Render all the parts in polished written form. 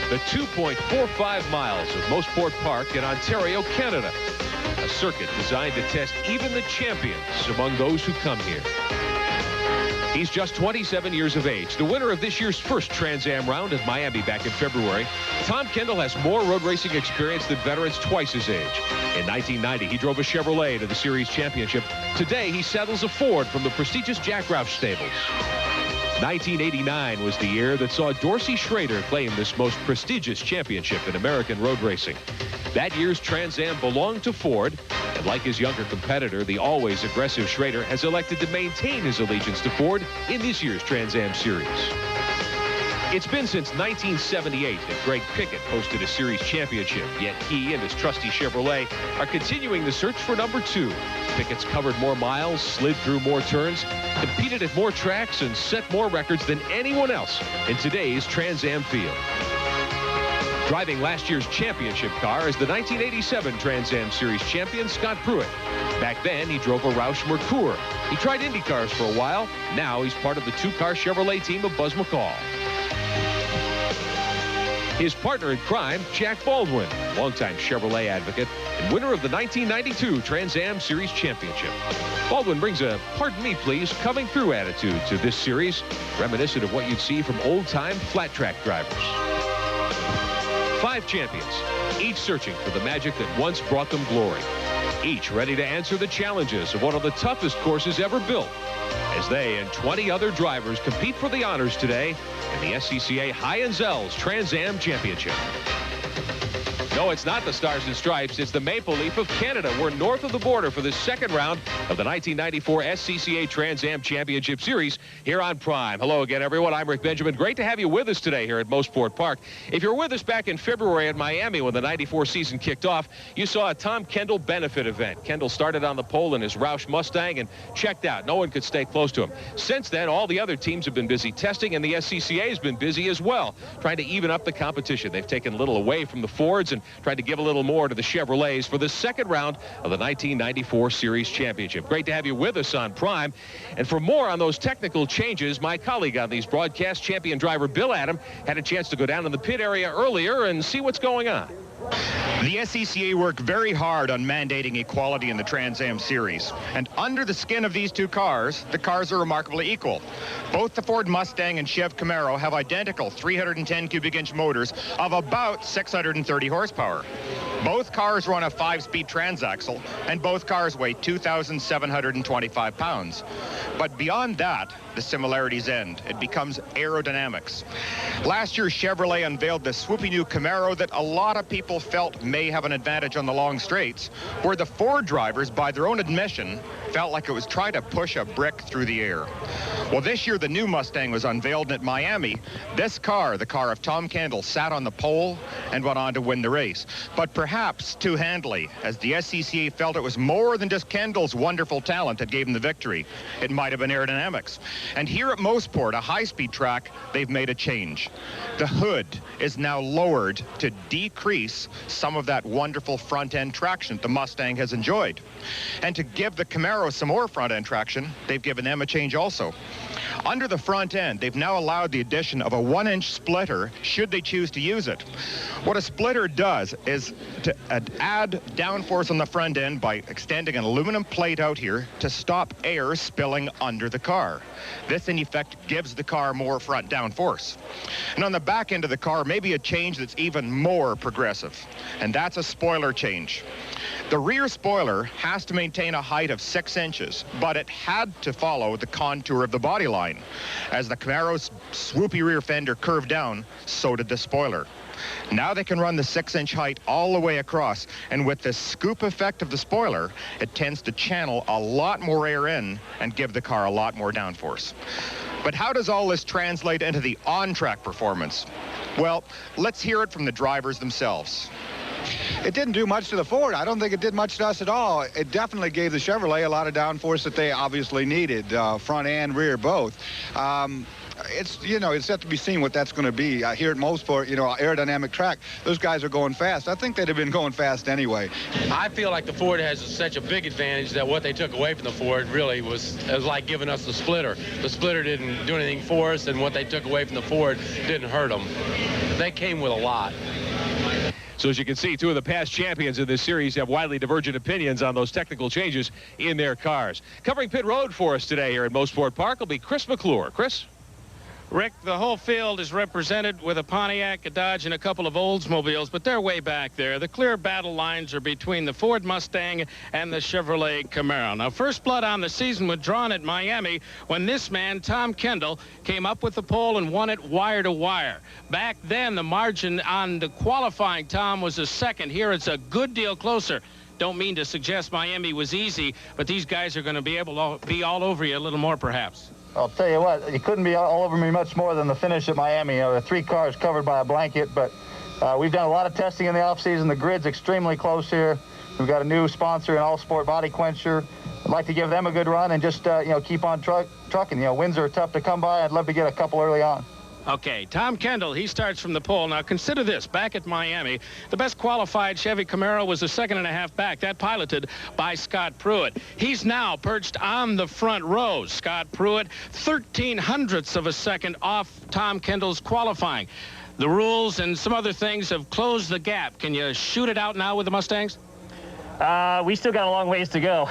the 2.45 miles of Mosport Park in Ontario, Canada. A circuit designed to test even the champions among those who come here. He's just 27 years of age, the winner of this year's first Trans Am round at Miami back in February. Tom Kendall has more road racing experience than veterans twice his age. In 1990, he drove a Chevrolet to the series championship. Today, he saddles a Ford from the prestigious Jack Roush stables. 1989 was the year that saw Dorsey Schrader claim this most prestigious championship in American road racing. That year's Trans Am belonged to Ford, and like his younger competitor, the always aggressive Schrader has elected to maintain his allegiance to Ford in this year's Trans Am Series. It's been since 1978 that Greg Pickett hosted a series championship, yet he and his trusty Chevrolet are continuing the search for number 2. Pickett's covered more miles, slid through more turns, competed at more tracks, and set more records than anyone else in today's Trans Am field. Driving last year's championship car is the 1987 Trans Am Series champion Scott Pruitt. Back then, he drove a Roush Mcclure. He tried Indy cars for a while. Now he's part of the 2-car Chevrolet team of Buzz McCall. His partner in crime, Jack Baldwin, longtime Chevrolet advocate and winner of the 1992 Trans Am Series championship. Baldwin brings a "pardon me, please" coming through attitude to this series, reminiscent of what you'd see from old-time flat-track drivers. 5 champions, each searching for the magic that once brought them glory. Each ready to answer the challenges of one of the toughest courses ever built, as they and 20 other drivers compete for the honors today in the SCCA High and Zell's Trans Am Championship. No, it's not the Stars and Stripes. It's the Maple Leaf of Canada. We're north of the border for the second round of the 1994 SCCA Trans Am Championship Series here on Prime. Hello again, everyone. I'm Rick Benjamin. Great to have you with us today here at Mosport Park. If you're with us back in February at Miami when the 94 season kicked off, you saw a Tom Kendall benefit event. Kendall started on the pole in his Roush Mustang and checked out. No one could stay close to him. Since then, all the other teams have been busy testing, and the SCCA has been busy as well, trying to even up the competition. They've taken a little away from the Fords and tried to give a little more to the Chevrolets for the second round of the 1994 Series Championship. Great to have you with us on Prime. And for more on those technical changes, my colleague on these broadcasts, champion driver Bill Adam, had a chance to go down in the pit area earlier and see what's going on. The SCCA worked very hard on mandating equality in the Trans Am Series. And under the skin of these two cars, the cars are remarkably equal. Both the Ford Mustang and Chev Camaro have identical 310 cubic inch motors of about 630 horsepower. Both cars run a 5-speed transaxle, and both cars weigh 2,725 pounds. But beyond that, the similarities end. It becomes aerodynamics. Last year, Chevrolet unveiled the swoopy new Camaro that a lot of people felt may have an advantage on the long straights, where the Ford drivers, by their own admission, felt like it was trying to push a brick through the air. Well, this year, the new Mustang was unveiled at Miami. This car, the car of Tom Kendall, sat on the pole and went on to win the race. But perhaps too handily, as the SCCA felt it was more than just Kendall's wonderful talent that gave him the victory. It might have been aerodynamics. And here at Mosport, a high-speed track, they've made a change. The hood is now lowered to decrease some of that wonderful front-end traction the Mustang has enjoyed. And to give the Camaro some more front-end traction, they've given them a change also. Under the front end, they've now allowed the addition of a 1-inch splitter should they choose to use it. What a splitter does is to add downforce on the front end by extending an aluminum plate out here to stop air spilling under the car. This, in effect, gives the car more front downforce. And on the back end of the car, maybe a change that's even more progressive, and that's a spoiler change. The rear spoiler has to maintain a height of 6 inches, but it had to follow the contour of the body line. As the Camaro's swoopy rear fender curved down, so did the spoiler. Now they can run the 6-inch height all the way across, and with the scoop effect of the spoiler, it tends to channel a lot more air in and give the car a lot more downforce. But how does all this translate into the on-track performance? Well, let's hear it from the drivers themselves. It didn't do much to the Ford. I don't think it did much to us at all. It definitely gave the Chevrolet a lot of downforce that they obviously needed, front and rear both. it's, you know, it's yet to be seen what that's going to be. Here at Mosport, you know, aerodynamic track, those guys are going fast. I think they'd have been going fast anyway. I feel like the Ford has such a big advantage that what they took away from the Ford really was like giving us the splitter. The splitter didn't do anything for us, and what they took away from the Ford didn't hurt them. They came with a lot. So as you can see, two of the past champions of this series have widely divergent opinions on those technical changes in their cars. Covering pit road for us today here at Mosport Park will be Chris Mcclure. Chris? Rick, the whole field is represented with a Pontiac, a Dodge, and a couple of Oldsmobiles, but they're way back there. The clear battle lines are between the Ford Mustang and the Chevrolet Camaro. Now, first blood on the season was drawn at Miami when this man, Tom Kendall, came up with the pole and won it wire to wire. Back then, the margin on the qualifying Tom was a second. Here, it's a good deal closer. Don't mean to suggest Miami was easy, but these guys are going to be able to be all over you a little more, perhaps. I'll tell you what, you couldn't be all over me much more than the finish at Miami. You know, the 3 cars covered by a blanket, but we've done a lot of testing in the off-season. The grid's extremely close here. We've got a new sponsor, an all-sport body quencher. I'd like to give them a good run and just, you know, keep on trucking. You know, wins are tough to come by. I'd love to get a couple early on. Okay, Tom Kendall, he starts from the pole. Now, consider this. Back at Miami, the best qualified Chevy Camaro was a second and a half back. That piloted by Scott Pruitt. He's now perched on the front row. Scott Pruitt, 13/100ths of a second off Tom Kendall's qualifying. The rules and some other things have closed the gap. Can you shoot it out now with the Mustangs? We still got a long ways to go.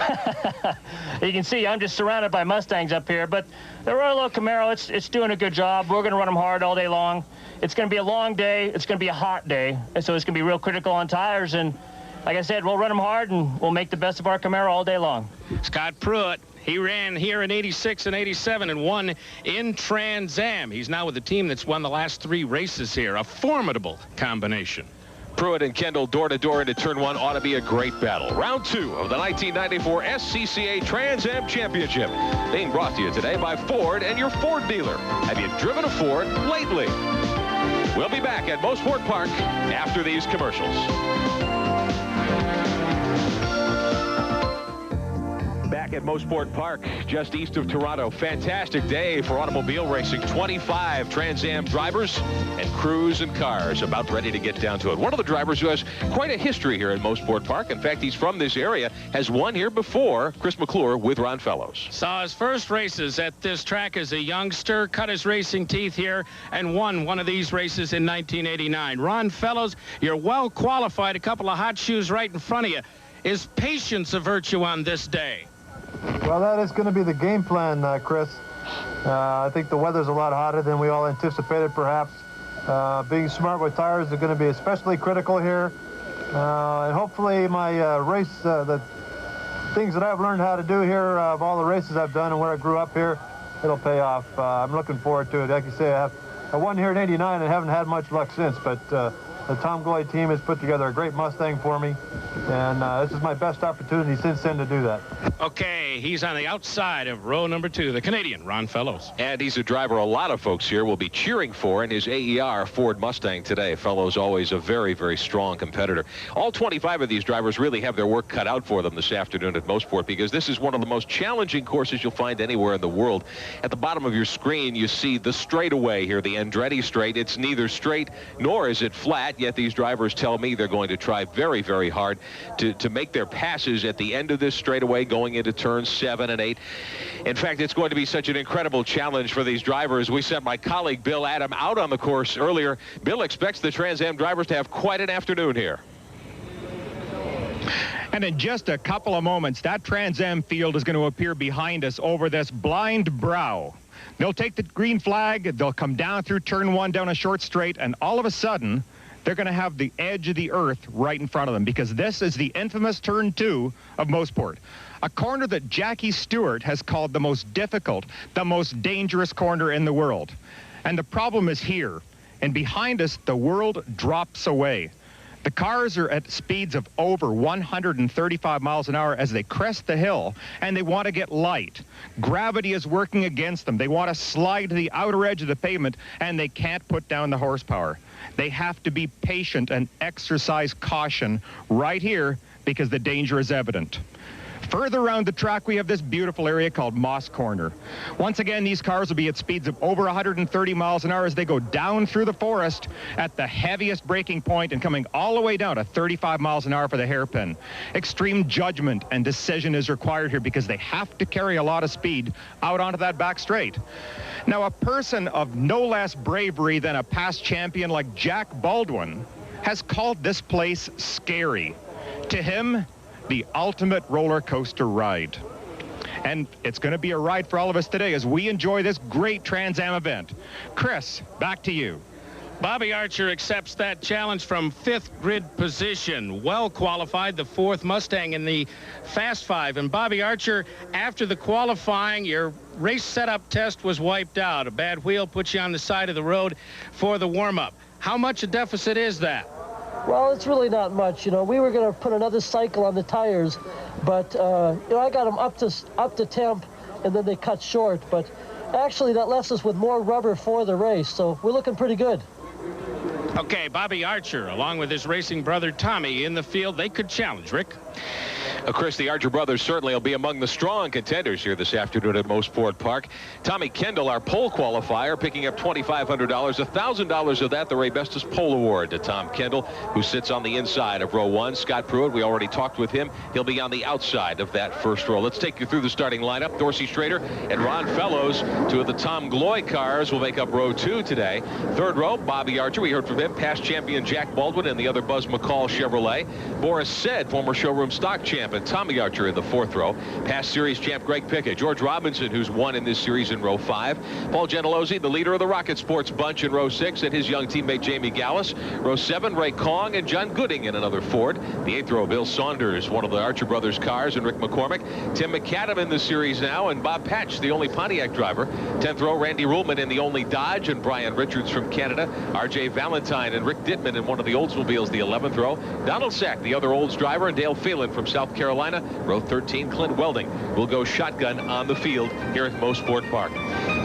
You can see I'm just surrounded by Mustangs up here, but the Royal Camaro, it's doing a good job. We're going to run them hard all day long. It's going to be a long day. It's going to be a hot day, and so it's going to be real critical on tires. And like I said, we'll run them hard, and we'll make the best of our Camaro all day long. Scott Pruitt, he ran here in 86 and 87 and won in Trans Am. He's now with the team that's won the last 3 races here. A formidable combination. Pruitt and Kendall door-to-door into Turn 1 ought to be a great battle. Round 2 of the 1994 SCCA Trans Am Championship. Being brought to you today by Ford and your Ford dealer. Have you driven a Ford lately? We'll be back at Mosport Park after these commercials. Back at Mosport Park, just east of Toronto. Fantastic day for automobile racing. 25 Trans Am drivers and crews and cars about ready to get down to it. One of the drivers who has quite a history here at Mosport Park, in fact, he's from this area, has won here before, Chris Mcclure with Ron Fellows. Saw his first races at this track as a youngster, cut his racing teeth here, and won one of these races in 1989. Ron Fellows, you're well qualified, a couple of hot shoes right in front of you. Is patience a virtue on this day? Well, that is going to be the game plan, Chris. I think the weather's a lot hotter than we all anticipated, perhaps. Being smart with tires is going to be especially critical here. And hopefully my race, the things that I've learned how to do here, of all the races I've done and where I grew up here, it'll pay off. I'm looking forward to it. Like you say, I won here in '89 and haven't had much luck since, but the Tom Goy team has put together a great Mustang for me, and this is my best opportunity since then to do that. Okay, he's on the outside of row number 2, the Canadian, Ron Fellows. And he's a driver a lot of folks here will be cheering for in his AER Ford Mustang today. Fellows always a very, very strong competitor. All 25 of these drivers really have their work cut out for them this afternoon at Mosport, because this is one of the most challenging courses you'll find anywhere in the world. At the bottom of your screen, you see the straightaway here, the Andretti straight. It's neither straight nor is it flat, yet these drivers tell me they're going to try very, very hard to make their passes at the end of this straightaway going into turns 7 and 8. In fact, it's going to be such an incredible challenge for these drivers. We sent my colleague Bill Adam out on the course earlier. Bill expects the Trans Am drivers to have quite an afternoon here. And in just a couple of moments, that Trans Am field is going to appear behind us over this blind brow. They'll take the green flag, they'll come down through turn 1 down a short straight, and all of a sudden, they're going to have the edge of the earth right in front of them, because this is the infamous turn 2 of Mosport. A corner that Jackie Stewart has called the most difficult, the most dangerous corner in the world. And the problem is here, and behind us, the world drops away. The cars are at speeds of over 135 miles an hour as they crest the hill, and they want to get light. Gravity is working against them. They want to slide to the outer edge of the pavement, and they can't put down the horsepower. They have to be patient and exercise caution right here, because the danger is evident. Further around the track, we have this beautiful area called Moss Corner. Once again, these cars will be at speeds of over 130 miles an hour as they go down through the forest at the heaviest braking point and coming all the way down to 35 miles an hour for the hairpin. Extreme judgment and decision is required here because they have to carry a lot of speed out onto that back straight. Now, a person of no less bravery than a past champion like Jack Baldwin has called this place scary. To him, the ultimate roller coaster ride. And it's going to be a ride for all of us today as we enjoy this great Trans Am event. Chris, back to you. Bobby Archer accepts that challenge from 5th grid position. Well qualified, the 4th Mustang in the Fast 5. And Bobby Archer, after the qualifying, your race setup test was wiped out. A bad wheel puts you on the side of the road for the warm-up. How much a deficit is that? Well, it's really not much. You know, we were going to put another cycle on the tires, but you know, I got them up to temp, and then they cut short. But actually, that left us with more rubber for the race, so we're looking pretty good. Okay, Bobby Archer, along with his racing brother Tommy in the field, they could challenge. Rick? Chris, the Archer brothers certainly will be among the strong contenders here this afternoon at Mosport Park. Tommy Kendall, our pole qualifier, picking up $2,500. $1,000 of that, the Ray Bestis Pole Award to Tom Kendall, who sits on the inside of row 1. Scott Pruitt, we already talked with him. He'll be on the outside of that first row. Let's take you through the starting lineup. Dorsey Schrader and Ron Fellows, 2 of the Tom Gloy cars, will make up row 2 today. Third row, Bobby Archer. We heard from him. Past champion Jack Baldwin and the other Buzz McCall Chevrolet. Boris Said, former showroom stock champ, and Tommy Archer in the 4th row. Past series champ Greg Pickett. George Robinson, who's won in this series, in row 5. Paul Gentilozzi, the leader of the Rocket Sports bunch, in row 6, and his young teammate Jamie Gallis. Row 7, Ray Kong and John Gooding in another Ford. The 8th row, Bill Saunders, one of the Archer brothers cars, and Rick McCormick. Tim McAdam in the series now, and Bob Patch, the only Pontiac driver. 10th row, Randy Ruhlman in the only Dodge, and Brian Richards from Canada. R.J. Valentine and Rick Dittman in one of the Oldsmobiles, the 11th row. Donald Sack, the other Olds driver, and Dale Phelan from South Carolina. Row 13, Clint Welding will go shotgun on the field here at Mosport Park.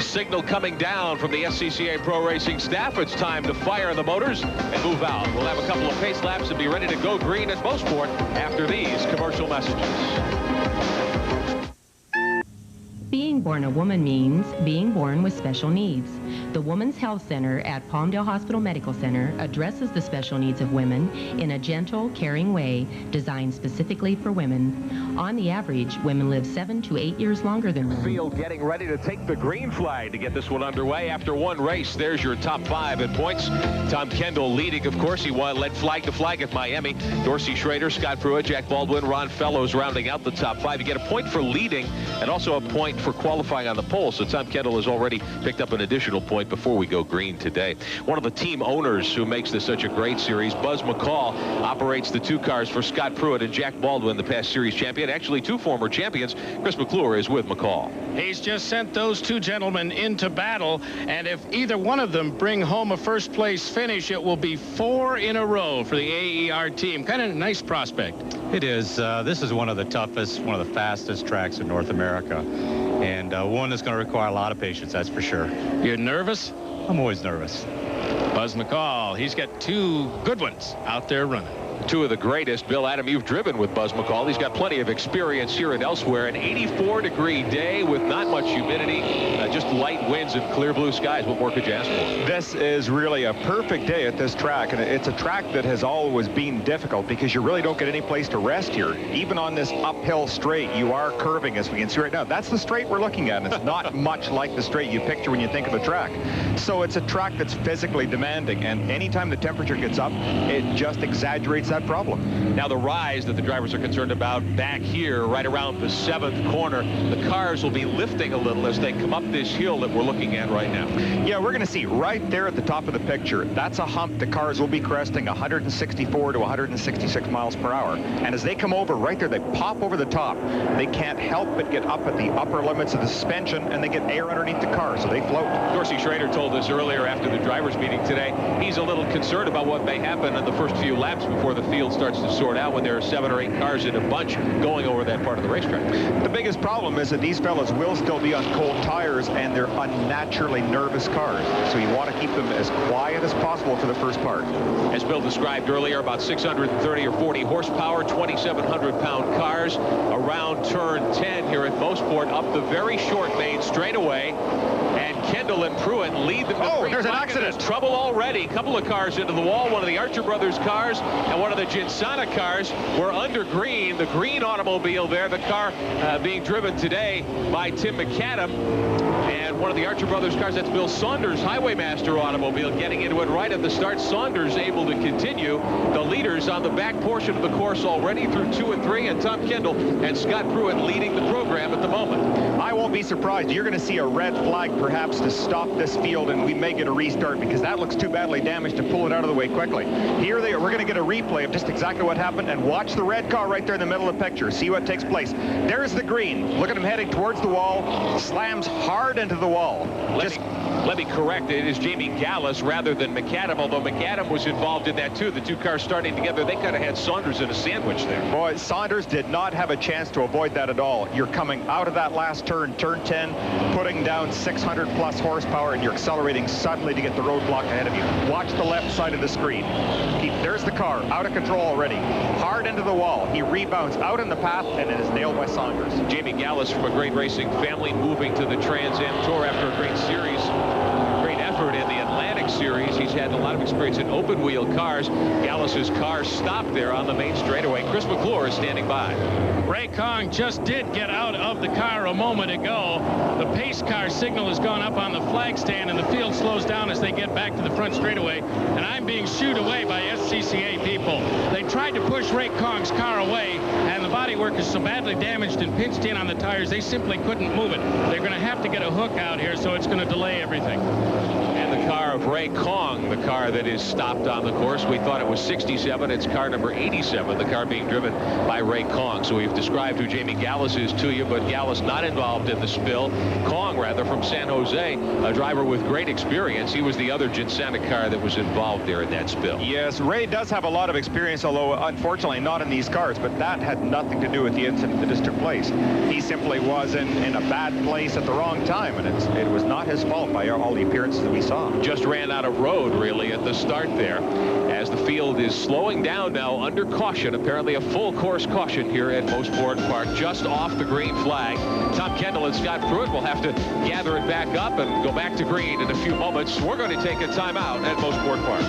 Signal coming down from the SCCA Pro Racing staff. It's time to fire the motors and move out. We'll have a couple of pace laps and be ready to go green at Mosport after these commercial messages. Being born a woman means being born with special needs. The Women's Health Center at Palmdale Hospital Medical Center addresses the special needs of women in a gentle, caring way designed specifically for women. On the average, women live 7 to 8 years longer than men. Field getting ready to take the green flag to get this one underway. After one race, there's your top 5 in points. Tom Kendall leading, of course. He led flag to flag at Miami. Dorsey Schrader, Scott Pruitt, Jack Baldwin, Ron Fellows rounding out the top 5. You get a point for leading and also a point for qualifying on the pole. So Tom Kendall has already picked up an additional point before we go green today. One of the team owners who makes this such a great series, Buzz McCall, operates the 2 cars for Scott Pruitt and Jack Baldwin, the past series champion. Actually, 2 former champions. Chris Mcclure is with McCall. He's just sent those 2 gentlemen into battle, and if either one of them bring home a first place finish, it will be 4 in a row for the AER team. Kind of a nice prospect. It is. This is one of the toughest, one of the fastest tracks in North America, and one that's going to require a lot of patience, that's for sure. You're nervous? I'm always nervous. Buzz McCall, he's got 2 good ones out there running. 2 of the greatest. Bill Adam, you've driven with Buzz McCall. He's got plenty of experience here and elsewhere. An 84-degree day with not much humidity, just light winds and clear blue skies. What more could you ask for? This is really a perfect day at this track, and it's a track that has always been difficult because you really don't get any place to rest here. Even on this uphill straight, you are curving, as we can see right now. That's the straight we're looking at, and it's not much like the straight you picture when you think of a track. So it's a track that's physically demanding, and anytime the temperature gets up, it just exaggerates that problem. Now the rise that the drivers are concerned about back here, right around the 7th corner, the cars will be lifting a little as they come up this hill that we're looking at right now. Yeah, we're going to see right there at the top of the picture. That's a hump the cars will be cresting 164 to 166 miles per hour. And as they come over right there, they pop over the top. They can't help but get up at the upper limits of the suspension, and they get air underneath the car, so they float. Dorsey Schrader told us earlier after the drivers meeting today, he's a little concerned about what may happen in the first few laps before the the field starts to sort out when there are 7 or 8 cars in a bunch going over that part of the racetrack. The biggest problem is that these fellas will still be on cold tires, and they're unnaturally nervous cars. So you want to keep them as quiet as possible for the first part. As Bill described earlier, about 630 or 40 horsepower, 2,700-pound cars around turn 10 here at Mosport, up the very short main straightaway. And Kendall and Pruitt lead the there's an accident. Trouble already. A couple of cars into the wall. One of the Archer brothers cars and one of the Ginsana cars were under green. The green automobile there, the car being driven today by Tim McAdam. And one of the Archer brothers cars, that's Bill Saunders' Highwaymaster automobile, getting into it right at the start. Saunders able to continue. The leaders on the back portion of the course already through 2 and 3, and Tom Kendall and Scott Pruitt leading the program at the moment. I won't be surprised. You're going to see a red flag perhaps to stop this field, and we may get a restart because that looks too badly damaged to pull it out of the way quickly. Here they are. We're going to get a replay of just exactly what happened, and watch the red car right there in the middle of the picture. See what takes place. There's the green. Look at him heading towards the wall. Slams hard into the wall. Let me correct it. It is Jamie Gallis rather than McAdam, although McAdam was involved in that too. The two cars starting together, they kind of had Saunders in a sandwich there. Boy, Saunders did not have a chance to avoid that at all. You're coming out of that last turn, turn 10, putting down 600 plus horsepower, and you're accelerating suddenly to get the roadblock ahead of you. Watch the left side of the screen. There's the car, out of control already. Hard into the wall. He rebounds out in the path, and it is nailed by Saunders. Jamie Gallis from a great racing family, moving to the Trans Am Tour after a great series. Great effort in the Atlantic Series. He's had a lot of experience in open wheel cars. Gallis's car stopped there on the main straightaway. Chris Mcclure is standing by. Ray Kong just did get out of the car a moment ago. The pace car signal has gone up on the flag stand, and the field slows down as they get back to the front straightaway. And I'm being shooed away by SCCA people. They tried to push Ray Kong's car away, and the bodywork is so badly damaged and pinched in on the tires, they simply couldn't move it. They're going to have to get a hook out here, so it's going to delay everything. And the car of Ray Kong, the car that is stopped on the course, we thought it was 67. It's car number 87, the car being driven by Ray Kong. So we've described who Jamie Gallis is to you, but Gallis not involved in the spill. Kong, rather, from San Jose, a driver with great experience. He was the other Ginsana car that was involved there in that spill. Yes, Ray does have a lot of experience, although unfortunately not in these cars, but that had nothing to do with the incident that just took place. He simply was in a bad place at the wrong time, and it was not his fault by all the appearances that we saw. Just ran out of road, really, at the start there, as the field is slowing down now under caution. Apparently a full course caution here at Mosport Park, just off the green flag. Tom Kendall and Scott Pruitt will have to gather it back up and go back to green in a few moments. We're going to take a timeout at Mosport Park.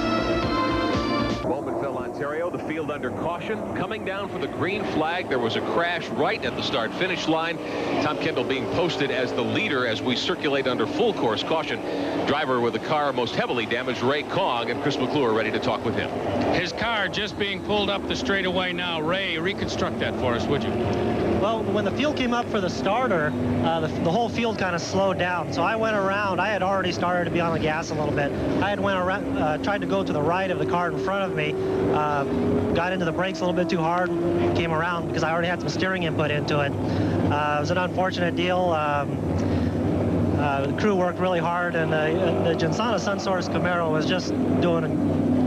Bowmanville, Ontario, the field under caution. Coming down for the green flag, there was a crash right at the start-finish line. Tom Kendall being posted as the leader as we circulate under full course caution. Driver with the car most heavily damaged, Ray Kong, and Chris Mcclure ready to talk with him. His car just being pulled up the straightaway now. Ray, reconstruct that for us, would you? Well, when the field came up for the starter, the whole field kind of slowed down. So I went around. I had already started to be on the gas a little bit. I had went around, tried to go to the right of the car in front of me, got into the brakes a little bit too hard, came around because I already had some steering input into it. It was an unfortunate deal. The crew worked really hard, and the Ginsana Sunsource Camaro was just doing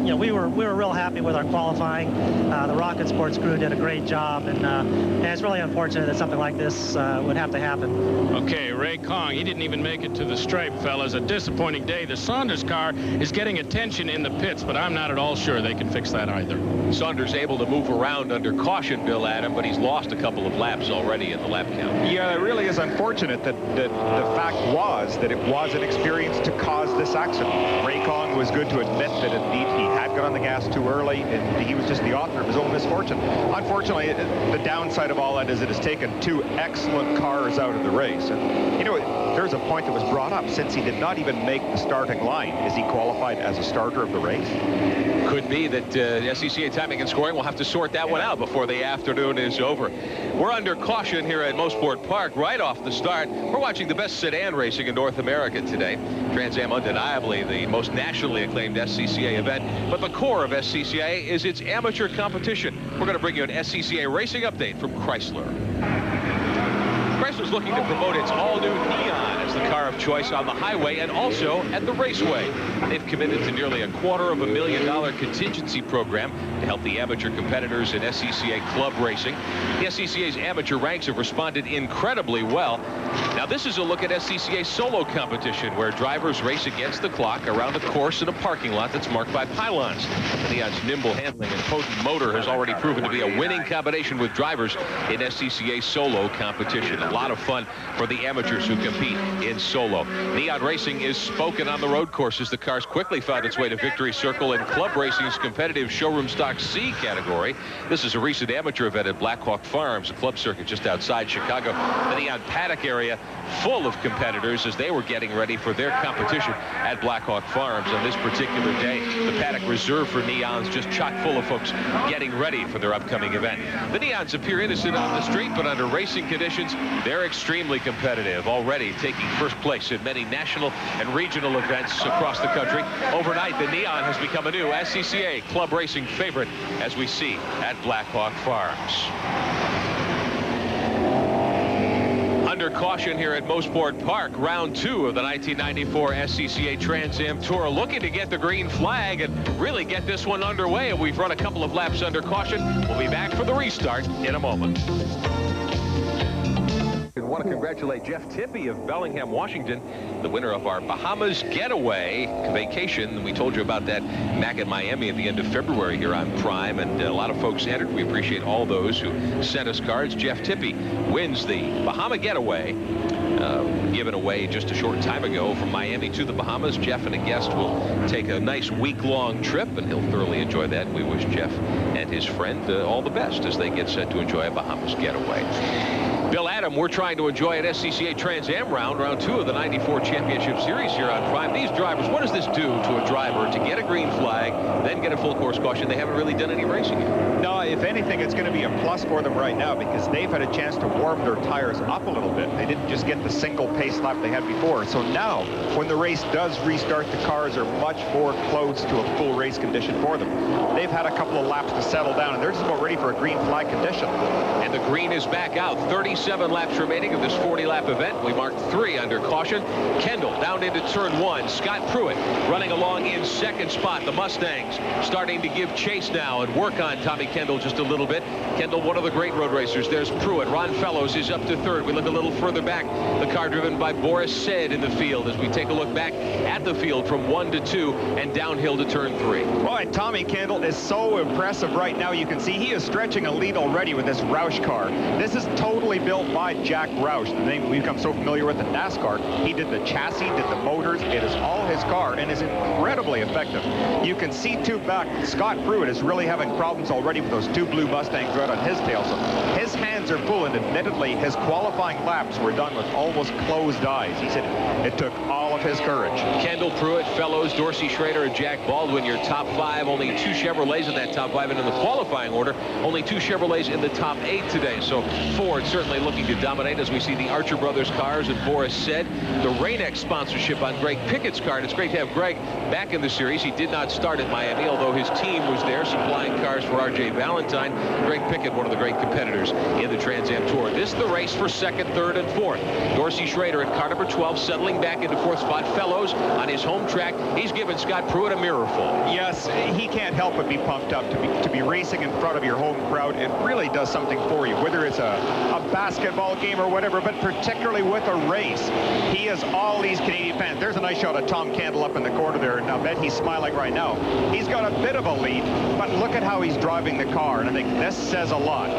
you know, we were real happy with our qualifying. The Rocket Sports crew did a great job, and it's really unfortunate that something like this would have to happen. Okay, Ray Kong, he didn't even make it to the stripe, fellas. A disappointing day. The Saunders car is getting attention in the pits, but I'm not at all sure they can fix that either. Saunders able to move around under caution, Bill Adam, but he's lost a couple of laps already in the lap count. Yeah, it really is unfortunate that the fact was that it was an experience to cause this accident. Ray Kong was good to admit that indeed he had got on the gas too early, and he was just the author of his own misfortune. Unfortunately, the downside of all that is it has taken two excellent cars out of the race. And, you know, there's a point that was brought up. Since he did not even make the starting line, is he qualified as a starter of the race? Could be that SCCA Timing and Scoring will have to sort that one out before the afternoon is over. We're under caution here at Mosport Park right off the start. We're watching the best sedan racing in North America today. Trans Am undeniably the most nationally acclaimed SCCA event, but the core of SCCA is its amateur competition. We're going to bring you an SCCA racing update from Chrysler. Chrysler's looking to promote its all-new Neon as the car of choice on the highway and also at the raceway. They've committed to nearly $250,000 contingency program to help the amateur competitors in SCCA club racing. The SCCA's amateur ranks have responded incredibly well. Now, this is a look at SCCA solo competition, where drivers race against the clock around a course in a parking lot that's marked by pylons. The Neon's nimble handling and potent motor has already proven to be a winning combination with drivers in SCCA solo competition. A lot of fun for the amateurs who compete in solo. Neon Racing is spoken on the road courses. The cars quickly found its way to Victory Circle in club racing's competitive showroom stock C category. This is a recent amateur event at Blackhawk Farms, a club circuit just outside Chicago. The Neon paddock area full of competitors as they were getting ready for their competition at Blackhawk Farms on this particular day. The paddock reserved for Neons just chock full of folks getting ready for their upcoming event. The Neons appear innocent on the street, but under racing conditions, they're extremely competitive, already taking first place in many national and regional events across the country. Overnight, the Neon has become a new SCCA club racing favorite, as we see at Blackhawk Farms. Under caution here at Mosport Park, round 2 of the 1994 SCCA Trans Am Tour, looking to get the green flag and really get this one underway. And we've run a couple of laps under caution. We'll be back for the restart in a moment. I want to congratulate Jeff Tippy of Bellingham, Washington, the winner of our Bahamas Getaway vacation. We told you about that back in Miami at the end of February here on Prime, and a lot of folks entered. We appreciate all those who sent us cards. Jeff Tippy wins the Bahama Getaway, given away just a short time ago from Miami to the Bahamas. Jeff and a guest will take a nice week-long trip, and he'll thoroughly enjoy that. We wish Jeff and his friend all the best as they get set to enjoy a Bahamas Getaway. Bill Adam, we're trying to enjoy an SCCA Trans Am round 2 of the 94 Championship Series here on Prime. These drivers, what does this do to a driver to get a green flag, then get a full course caution? They haven't really done any racing yet. No, if anything, it's going to be a plus for them right now, because they've had a chance to warm their tires up a little bit. They didn't just get the single pace lap they had before. So now, when the race does restart, the cars are much more close to a full race condition for them. They've had a couple of laps to settle down, and they're just about ready for a green flag condition. And the green is back out. 37 laps remaining of this 40-lap event. We marked 3 under caution. Kendall down into turn 1. Scott Pruitt running along in second spot. The Mustangs starting to give chase now and work on Tommy Kendall just a little bit. Kendall, one of the great road racers. There's Pruitt. Ron Fellows is up to third. We look a little further back. The car driven by Boris said in the field as we take a look back at the field from 1 to 2 and downhill to turn 3. Boy, Tommy Kendall is so impressive right now. You can see he is stretching a lead already with this Roush car. This is totally built by Jack Roush, the name we've become so familiar with in NASCAR. He did the chassis, did the motors. It is all his car and is incredibly effective. You can see too back, Scott Pruitt is really having problems already with those 2 blue Mustangs right on his tail. So his hands are full, and admittedly, his qualifying laps were done with almost closed eyes. He said it took all of his courage. Kendall, Pruitt, Fellows, Dorsey Schrader, and Jack Baldwin, your top 5. Only 2 Chevrolets in that top 5, and in the qualifying order, only 2 Chevrolets in the top 8 today. So Ford certainly looking to dominate as we see the Archer Brothers cars, and Boris said the Rain-X sponsorship on Greg Pickett's car. And it's great to have Greg back in the series. He did not start at Miami, although his team was there supplying cars for R.J. Valentine. Greg Pickett, one of the great competitors in the Trans Am Tour. This is the race for 2nd, 3rd, and 4th. Dorsey Schrader at car number 12, settling back into 4th spot. Fellows on his home track. He's given Scott Pruitt a mirrorful. Yes, he can't help but be pumped up to be racing in front of your home crowd. It really does something for you, whether it's a basketball game or whatever, but particularly with a race. He has all these Canadian fans. There's a nice shot of Tom Kendall up in the corner there, and I bet he's smiling right now. He's got a bit of a lead, but look at how he's driving the car, and I think this says a lot.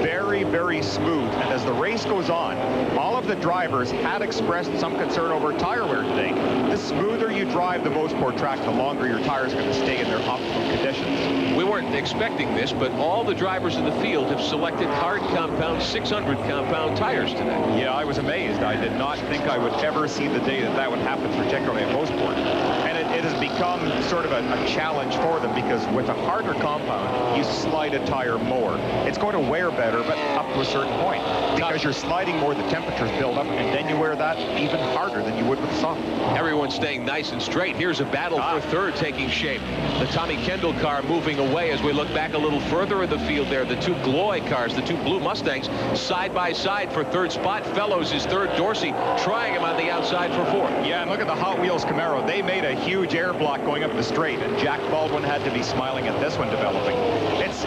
Very, very smooth. And as the race goes on, all of the drivers had expressed some concern over tire wear today. The smoother you drive the Mosport track, the longer your tires are going to stay in their optimum conditions. We weren't expecting this, but all the drivers in the field have selected hard compound 600 compound tires today. Yeah, I was amazed. I did not think I would ever see the day that would happen, particularly at Mosport. And it has become sort of a challenge for them, because with a harder compound, you slide a tire more. It's going to wear better, but up to a certain point. Because you're sliding more, the temperatures build up, and then you wear that even harder than you would with soft. Everyone's staying nice and straight. Here's a battle for third taking shape. The Tommy Kendall car moving away as we look back a little further in the field there. The two Gloy cars, the two blue Mustangs, side by side for third spot. Fellows is third. Dorsey trying him on the outside for fourth. Yeah, and look at the Hot Wheels Camaro. They made a huge air block going up the straight, and Jack Baldwin had to be smiling at this one developing.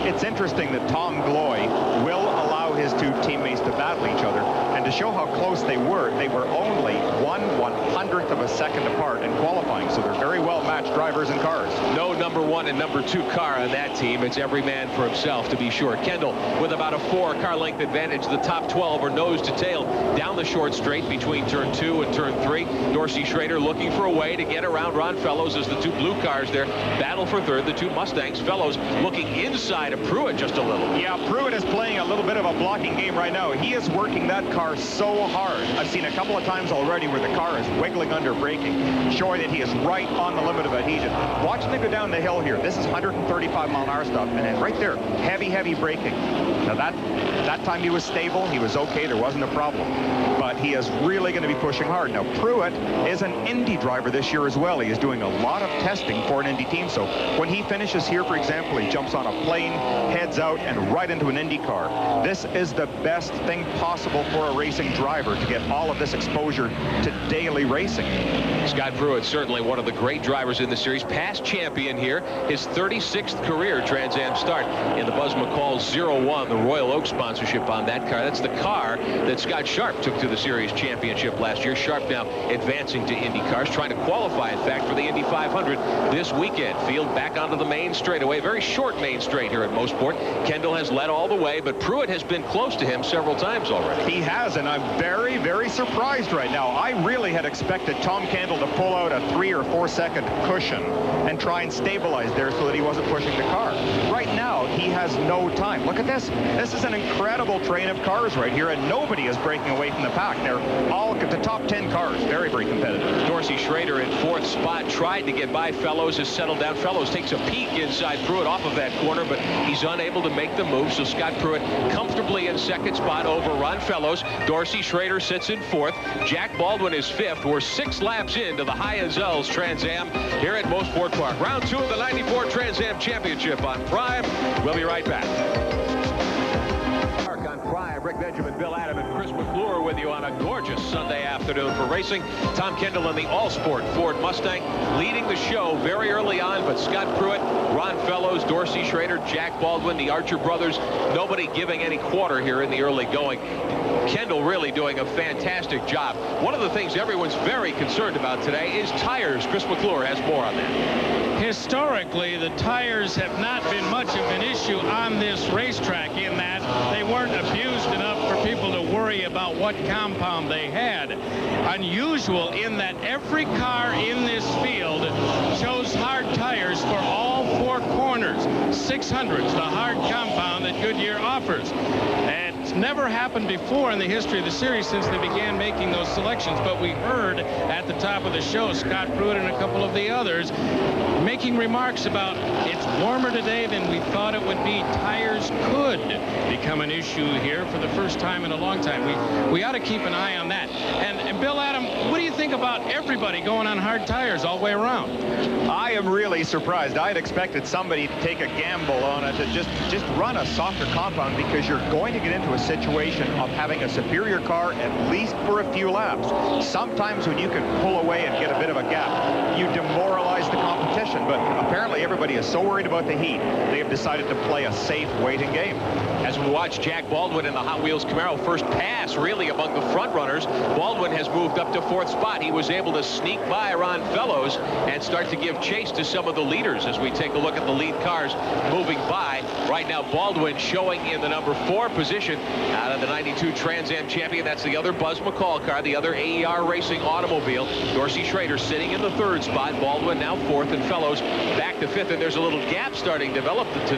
It's interesting that Tom Gloy will allow his two teammates to battle each other, and to show how close they were only 1/100th of a second apart in qualifying, so they're very well matched drivers and cars. No number 1 and number 2 car on that team. It's every man for himself, to be sure. Kendall with about a 4-car length advantage. The top 12 are nose to tail down the short straight between turn 2 and turn 3. Dorsey Schrader looking for a way to get around Ron Fellows as the two blue cars there battle for third. The two Mustangs. Fellows looking inside of Pruitt just a little. Yeah, Pruitt is playing a little bit of a blocking game right now. He is working that car so hard. I've seen a couple of times already where the car is wiggling under braking, showing that he is right on the limit of adhesion. Watching them go down the hill here. This is 135-mile-an-hour stuff, and then right there, heavy braking. Now that time he was stable, he was okay, there wasn't a problem. But he is really going to be pushing hard. Now, Pruitt is an Indy driver this year as well. He is doing a lot of testing for an Indy team, so when he finishes here, for example, he jumps on a plane, heads out, and right into an Indy car. This is the best thing possible for a racing driver, to get all of this exposure to daily racing. Scott Pruitt, certainly one of the great drivers in the series, past champion here, his 36th career Trans Am start in the Buzz McCall 01, the Royal Oak sponsorship on that car. That's the car that Scott Sharp took to the series championship last year. Sharp now advancing to Indy cars, trying to qualify, in fact, for the Indy 500 this weekend. Field back onto the main straightaway, very short main straight here at Mosport. Kendall has led all the way, but Pruitt has been close to him several times already. He has, and I'm very surprised right now. I really had expected Tom Kendall to pull out a 3 or 4 second cushion and try and stabilize there so that he wasn't pushing the car. Right now, he has no time. Look at this. This is an incredible train of cars right here, and nobody is breaking away from the pack. They're all at the top 10 cars. Very competitive. Dorsey Schrader in fourth spot, tried to get by Fellows, has settled down. Fellows takes a peek inside Pruitt off of that corner, but he's unable to make the move, so Scott Pruitt comfortably in second spot over Ron Fellows. Dorsey Schrader sits in fourth. Jack Baldwin is fifth. We're 6 laps into the High-Azels Trans Am here at Mosport Park. Round 2 of the 94 Trans Am Championship on Prime. We'll be right back. On Prime, Rick Benjamin, Bill Adam, and Chris Mcclure with you on a gorgeous Sunday afternoon for racing. Tom Kendall in the all-sport Ford Mustang leading the show very early on, but Scott Pruitt, Ron Fellows, Dorsey Schrader, Jack Baldwin, the Archer brothers, nobody giving any quarter here in the early going. Kendall really doing a fantastic job. One of the things everyone's very concerned about today is tires. Chris Mcclure has more on that. Historically, the tires have not been much of an issue on this racetrack, in that they weren't abused enough for people to worry about what compound they had. Unusual in that every car in this field chose hard tires for all 4 corners. 600s, the hard compound that Goodyear offers. And it's never happened before in the history of the series since they began making those selections, but we heard at the top of the show Scott Pruitt and a couple of the others making remarks about it's warmer today than we thought it would be. Tires could become an issue here for the first time in a long time. We ought to keep an eye on that. And Bill Adam, what do you think about everybody going on hard tires all the way around? I am really surprised. I had expected somebody to take a gamble on it, to just run a softer compound, because you're going to get into a situation of having a superior car at least for a few laps. Sometimes when you can pull away and get a bit of a gap, you demoralize the competition, but apparently everybody is so worried about the heat, they have decided to play a safe waiting game. As we watch Jack Baldwin in the Hot Wheels Camaro, first pass really among the front runners. Baldwin has moved up to fourth spot. He was able to sneak by Ron Fellows and start to give chase to some of the leaders as we take a look at the lead cars moving by. Right now, Baldwin showing in the number 4 position out of the 92 Trans Am champion. That's the other Buzz McCall car, the other AER Racing automobile. Dorsey Schrader sitting in the 3rd spot. Baldwin now 4th, and Fellows back to 5th, and there's a little gap starting to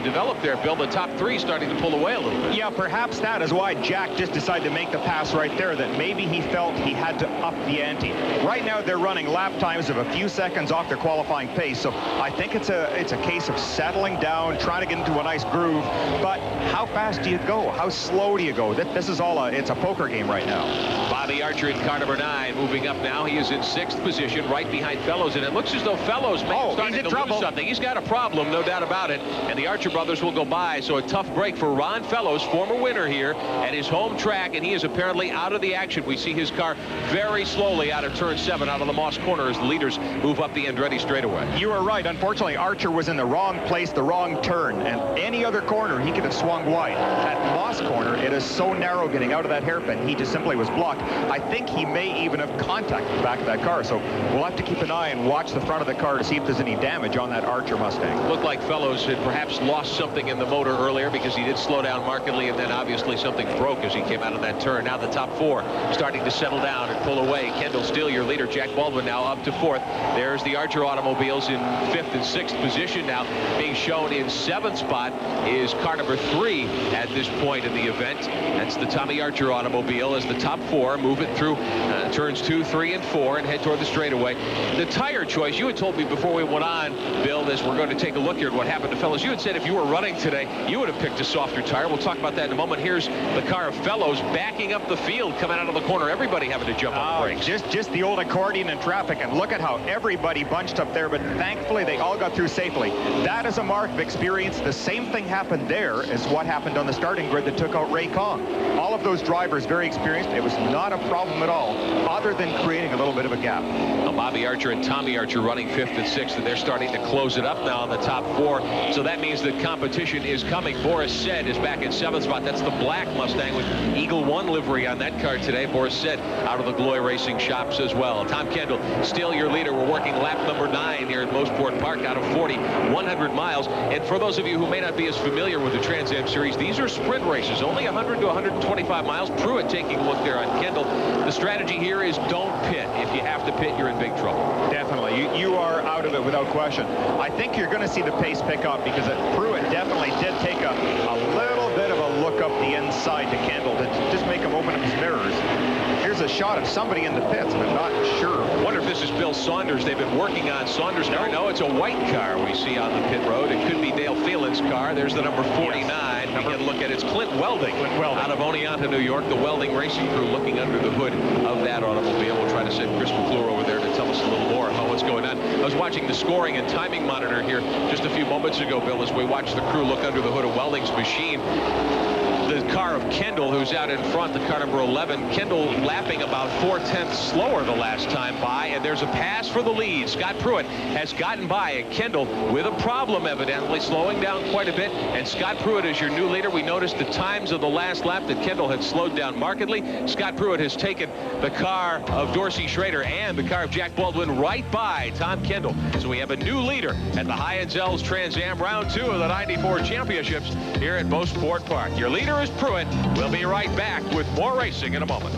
develop there, Bill. The top 3 starting to pull away a little bit. Yeah, perhaps that is why Jack just decided to make the pass right there, that maybe he felt he had to up the ante. Right now they're running lap times of a few seconds off their qualifying pace, so I think it's a case of settling down, trying to get into a nice groove. But how fast do you go? How slow do you go? This is all it's a poker game right now. Bobby Archer in car number 9, moving up now. He is in 6th position, right behind Fellows, and it looks as though Fellows may be starting to lose something. He's got a problem, no doubt about it, and the Archer brothers will go by. So a tough break for Ron Fellows, former winner here at his home track, and he is apparently out of the action. We see his car very slowly out of turn 7, out of the Moss corner, as the leaders move up the Andretti straightaway. You are right. Unfortunately, Archer was in the wrong place, the wrong turn, and any other corner he could have swung wide. At Moss corner, it is so narrow getting out of that hairpin, he just simply was blocked. I think he may even have contacted the back of that car, so we'll have to keep an eye and watch the front of the car to see if there's any damage on that Archer Mustang. Looked like Fellows had perhaps lost something in the motor earlier, because he did slow down markedly, and then obviously something broke as he came out of that turn. Now the top 4 starting to settle down and pull away. Kendall still your leader. Jack Baldwin now up to 4th. There's the Archer automobiles in 5th and 6th position now. Being shown in 7th spot is car number 3 at this point in the event. That's the Tommy Archer automobile, as the top 4 move it through turns 2, 3, and 4 and head toward the straightaway. The tire choice, you had told me before we went on, Bill, as we're going to take a look here at what happened to Fellows. You had said if you were running today, you would have picked a softer tire. We'll talk about that in a moment. Here's the car of Fellows backing up the field, coming out of the corner. Everybody having to jump on the brakes. Just the old accordion in traffic, and look at how everybody bunched up there, but thankfully they all got through safely. That is a mark of experience. The same thing happened there as what happened on the starting grid that took out Ray Kong. All of those drivers very experienced. It was not a problem at all, other than creating a little bit of a gap. Well, Bobby Archer and Tommy Archer running 5th and 6th, and they're starting to close it up now on the top 4. So that means that competition is coming. Boris Said is back in 7th spot. That's the black Mustang with Eagle 1 livery on that car today. Boris Said out of the Gloy Racing shops as well. Tom Kendall still your leader. We're working lap number 9 here at Mosport Park out of 40, 100 miles. And for those of you who may not be as familiar with the Trans Am Series, these are sprint races, only 100 to 125 miles. Pruitt taking a look there on Kendall. The strategy here is don't pit. If you have to pit, you're in big trouble. Definitely. You are out of it without question. I think you're going to see the pace pick up, because Pruitt definitely did take a little bit of a look up the inside to Kendall to just make him open up his mirrors. Here's a shot of somebody in the pits, but not sure. I wonder if this is Bill Saunders. They've been working on Saunders' car. No, it's a white car we see on the pit road. It could be Dale Phelan's car. There's the number 49. Yes. We get a look at it's Clint Welding out of Oneonta, New York. The Welding racing crew looking under the hood of that automobile. We'll try to send Chris Mcclure over there to tell us a little more about what's going on. I was watching the scoring and timing monitor here just a few moments ago, Bill, as we watched the crew look under the hood of Welding's machine. The car of Kendall, who's out in front, the car number 11. Kendall lapping about 4/10 slower the last time by, and there's a pass for the lead. Scott Pruitt has gotten by, and Kendall with a problem, evidently, slowing down quite a bit. And Scott Pruitt is your new leader. We noticed the times of the last lap that Kendall had slowed down markedly. Scott Pruitt has taken the car of Dorsey Schrader and the car of Jack Baldwin right by Tom Kendall. So we have a new leader at the High-End Trans Am Round 2 of the 94 Championships here at Mosport Park. Your leader is Pruitt. We'll be right back with more racing in a moment.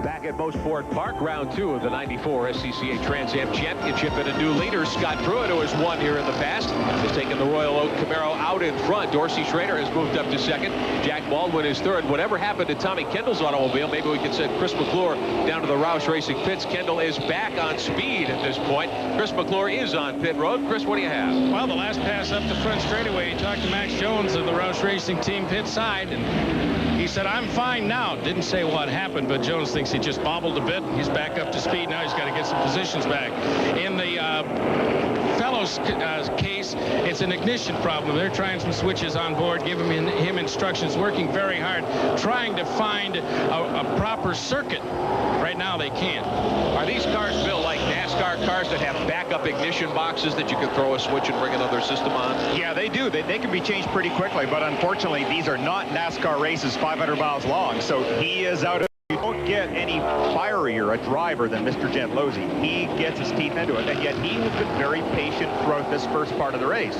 Back at Mosport Park, round 2 of the 94 SCCA Trans Am Championship, and a new leader, Scott Pruitt, who has won here in the past, has taken the Royal Oak Camaro out in front. Dorsey Schrader has moved up to 2nd. Jack Baldwin is 3rd. Whatever happened to Tommy Kendall's automobile, maybe we can send Chris Mcclure down to the Roush Racing pits. Kendall is back on speed at this point. Chris Mcclure is on pit road. Chris, what do you have? Well, the last pass up the front straightaway, he talked to Max Jones of the Roush Racing team pit side, and he said, I'm fine now. Didn't say what happened, but Jones thinks he just bobbled a bit. He's back up to speed. Now he's got to get some positions back. In the Fellows case, it's an ignition problem. They're trying some switches on board, giving him instructions, working very hard, trying to find a proper circuit. Right now they can't. Are these cars built like NASCAR cars that have backup ignition boxes that you can throw a switch and bring another system on? Yeah, they do. They can be changed pretty quickly, but unfortunately these are not NASCAR races 500 miles long, so he is out of don't get any fierier a driver than Mr. Gentilozzi. He gets his teeth into it, and yet he has been very patient throughout this first part of the race.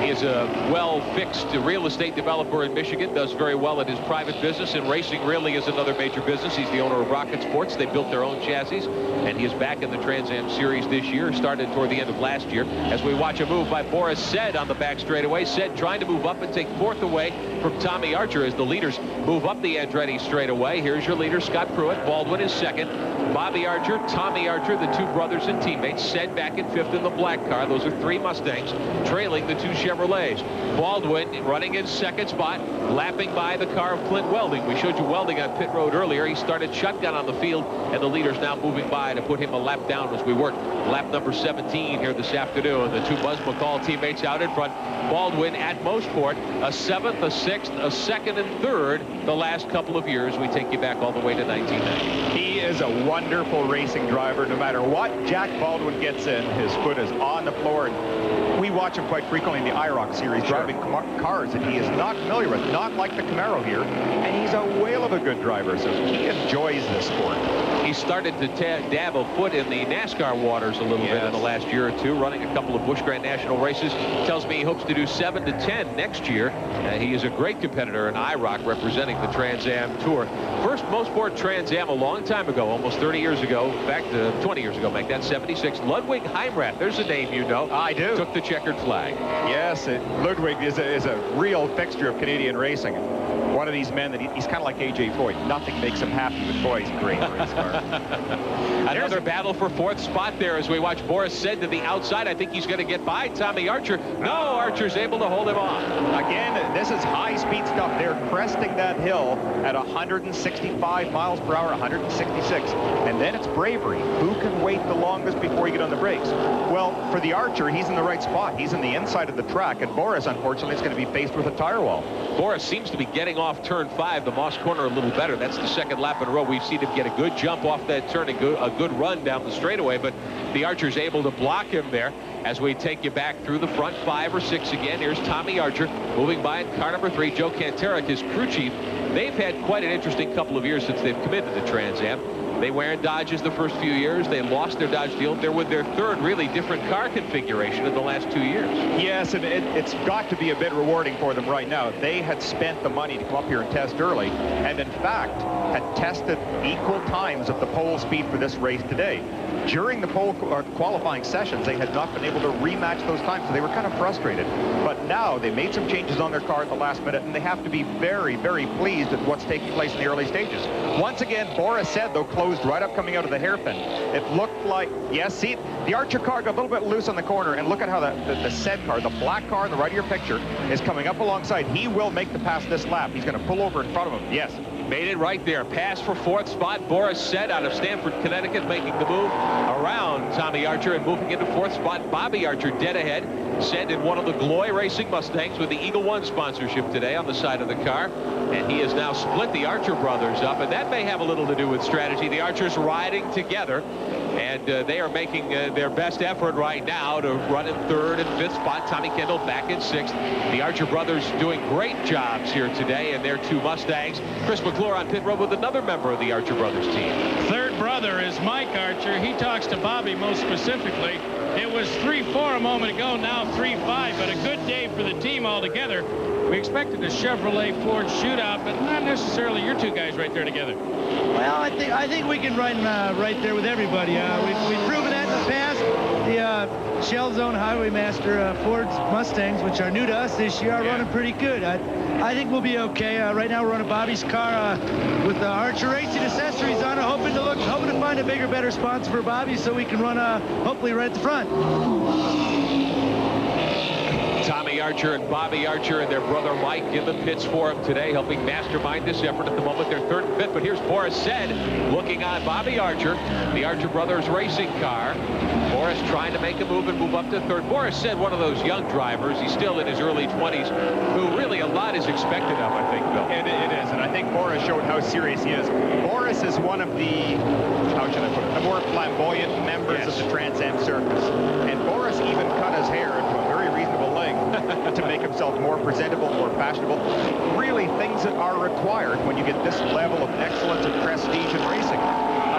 He is a well-fixed real estate developer in Michigan, does very well at his private business, and racing really is another major business. He's the owner of Rocket Sports. They built their own chassis, and he is back in the Trans Am Series this year, started toward the end of last year, as we watch a move by Boris Said on the back straightaway. Said trying to move up and take fourth away from Tommy Archer as the leaders move up the Andretti straightaway. Here's your leader, Scott Pruitt. Baldwin is second. Bobby Archer, Tommy Archer, the two brothers and teammates. Said back in fifth in the black car. Those are three Mustangs trailing the two Chevrolets. Baldwin running in second spot, lapping by the car of Clint Welding. We showed you Welding on pit road earlier. He started shotgun on the field, and the leader's now moving by to put him a lap down as we work lap number 17 here this afternoon. The two Buzz McCall teammates out in front. Baldwin at Mosport, a 7th, a 6th, a 2nd, and 3rd the last couple of years. We take you back all the way to 1990. He is a wonderful racing driver. No matter what Jack Baldwin gets in, his foot is on the floor. And we watch him quite frequently in the IROC series, driving cars that he is not familiar with, not like the Camaro here. And he's a whale of a good driver, so he enjoys this sport. He started to dab a foot in the NASCAR waters a little bit in the last year or two, running a couple of Busch Grand National races. Tells me he hopes to do 7 to 10 next year. He is a great competitor in IROC, representing the Trans Am Tour. First Mosport Trans Am a long time ago, almost 30 years ago. In fact, 20 years ago, make that 76. Ludwig Heimrat, there's a name you know. I do. Took the checkered flag. Yes, Ludwig is a real fixture of Canadian racing. One of these men that he's kind of like A.J. Foyt. Nothing makes him happy, but boy, he's great for his car. Another battle for fourth spot there as we watch Boris Said to the outside. I think he's going to get by Tommy Archer. No, Archer's able to hold him on. Again, this is high-speed stuff. They're cresting that hill at 165 miles per hour, 166. And then it's bravery. Who can wait the longest before you get on the brakes? Well, for the Archer, he's in the right spot. He's in the inside of the track. And Boris, unfortunately, is going to be faced with a tire wall. Boris seems to be getting off turn 5, the Moss corner, a little better. That's the second lap in a row. We've seen him get a good jump off that turn and a good run down the straightaway, but the Archer's able to block him there as we take you back through the front 5 or 6 again. Here's Tommy Archer moving by in car number 3. Joe Kantarek, his crew chief. They've had quite an interesting couple of years since they've committed to Trans Am. They were in Dodges the first few years. They lost their Dodge deal. They're with their third really different car configuration in the last 2 years. Yes, and it's got to be a bit rewarding for them right now. They had spent the money to come up here and test early, and in fact had tested equal times of the pole speed for this race today. During the pole qualifying sessions, they had not been able to rematch those times, so they were kind of frustrated. But now they made some changes on their car at the last minute, and they have to be very, very pleased at what's taking place in the early stages. Once again, Boris Said, though, closed right up coming out of the hairpin. It looked like, yes, see, the Archer car got a little bit loose on the corner, and look at how the Said car, the black car on the right of your picture, is coming up alongside. He will make the pass this lap. He's going to pull over in front of him. Yes. Made it right there. Pass for fourth spot. Boris Said out of Stamford, Connecticut, making the move around Tommy Archer and moving into fourth spot. Bobby Archer dead ahead. Said in one of the Gloy Racing Mustangs with the Eagle One sponsorship today on the side of the car. And he has now split the Archer brothers up, and that may have a little to do with strategy. The Archers riding together, and they are making their best effort right now to run in third and fifth spot. Tommy Kendall back in sixth. The Archer brothers doing great jobs here today in their two Mustangs. Chris Mcclure on pit road with another member of the Archer brothers team. Third brother is Mike Archer. He talks to Bobby most specifically. It was 3-4 a moment ago, now 3-5, but a good day for the team altogether. We expected a Chevrolet Ford shootout, but not necessarily your two guys right there together. Well, I think we can run right there with everybody. We've proven that in the past. The Shell Zone Highwaymaster Ford Mustangs, which are new to us this year, are running pretty good. I think we'll be okay. Right now we're running Bobby's car with the Archer Racing accessories on it, hoping to find a bigger, better sponsor for Bobby so we can run hopefully right at the front. Tommy Archer and Bobby Archer and their brother Mike in the pits for him today, helping mastermind this effort. At the moment, they're third and fifth, but here's Boris Said looking on Bobby Archer, the Archer brothers racing car. Boris trying to make a move and move up to third. Boris Said, one of those young drivers, he's still in his early 20s, who really a lot is expected of, I think, Bill. It is, and I think Boris showed how serious he is. Boris is one of the, how should I put it, the more flamboyant members of the Trans Am circus. And Boris even cut his hair into a very reasonable length to make himself more presentable, more fashionable. really things that are required when you get this level of excellence and prestige in racing.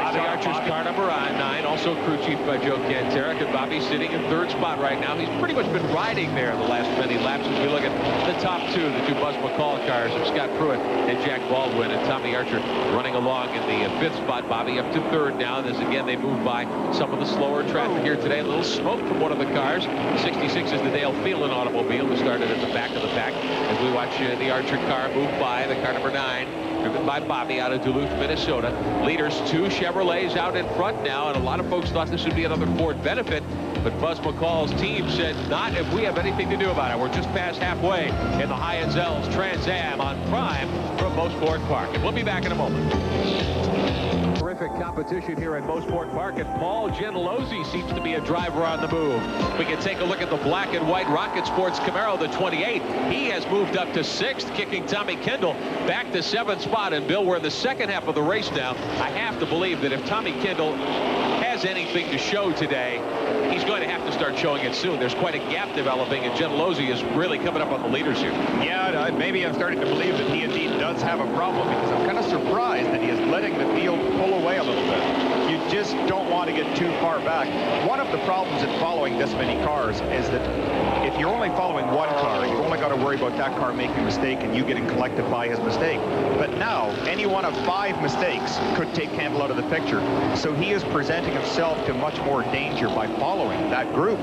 Bobby Archer's car number 9, also crew chief by Joe Kantarek, and Bobby's sitting in 3rd spot right now. He's pretty much been riding there the last many laps as we look at the top 2, the 2 Buzz McCall cars of Scott Pruitt and Jack Baldwin, and Tommy Archer running along in the 5th spot. Bobby up to 3rd now, and as again they move by some of the slower traffic here today. A little smoke from one of the cars. The 66 is the Dale Phelan automobile, who started at the back of the pack, as we watch the Archer car move by, the car number 9. Driven by Bobby out of Duluth, Minnesota. Leaders 2 Chevrolets out in front now, and a lot of folks thought this would be another Ford benefit, but Buzz McCall's team said not if we have anything to do about it. We're just past halfway in the Heinz-Ells Trans Am on Prime from Mosport Park, and we'll be back in a moment. Terrific competition here at Mosport Park, and Paul Gentilozzi seems to be a driver on the move. We can take a look at the black and white Rocket Sports Camaro, the 28. He has moved up to 6th, kicking Tommy Kendall back to 7th spot. And Bill, we're in the second half of the race now. I have to believe that if Tommy Kendall has anything to show today, he's going to have to start showing it soon. There's quite a gap developing, and Gentilozzi is really coming up on the leaders here. Yeah, maybe I'm starting to believe that he indeed does have a problem, because I'm kind of surprised that he is letting the field pull away a little bit. You just don't want to get too far back. One of the problems in following this many cars is that if you're only following one car, you've only got to worry about that car making a mistake and you getting collected by his mistake. But now, any one of 5 mistakes could take Kendall out of the picture. So he is presenting himself to much more danger by following that group.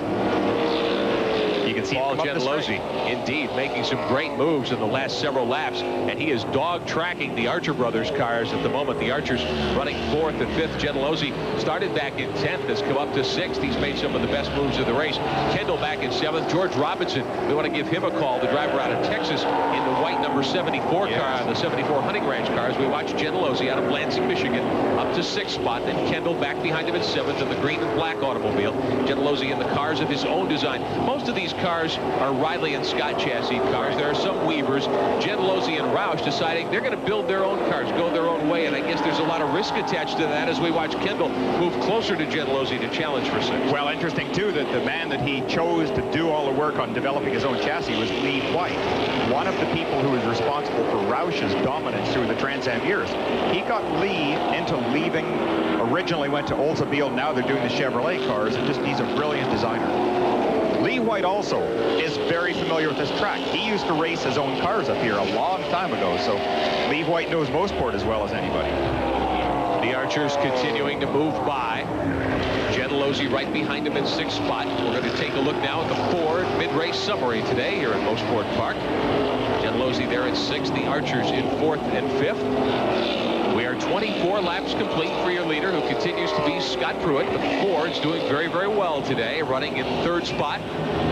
You can see Paul Gentilozzi, indeed, making some great moves in the last several laps, and he is dog tracking the Archer brothers cars at the moment. The Archers running 4th and 5th. Gentilozzi started back in 10th, has come up to 6th. He's made some of the best moves of the race. Kendall back in 7th. George Robinson, we want to give him a call, the driver out of Texas, in the white number 74 car, the 74 Hunting Ranch cars. We watch Gentilozzi out of Lansing, Michigan, up to 6th spot. Then Kendall back behind him in 7th in the green and black automobile. Gentilozzi in the cars of his own design. Most of these cars are Riley and Scott chassis cars. There are some Weavers. Gentilozzi and Roush deciding they're going to build their own cars, go their own way, and I guess there's a lot of risk attached to that as we watch Kendall move closer to Gentilozzi to challenge for 6th. Well, interesting, too, that the man that he chose to do all the work on developing his own chassis was Lee White, one of the people who was responsible for Roush's dominance through the Trans Am years. He got Lee into leaving, originally went to Oldsmobile, now they're doing the Chevrolet cars, and just he's a brilliant designer. Lee White also is very familiar with this track. He used to race his own cars up here a long time ago, so Lee White knows Mosport as well as anybody. The Archers continuing to move by. Gentilozzi right behind him in 6th spot. We're going to take a look now at the Ford mid-race summary today here at Mosport Park. Gentilozzi there in 6th, the Archers in 4th and 5th. We are 24 laps complete for your leader, who continues to be Scott Pruitt. The Ford's doing very, very well today, running in 3rd spot,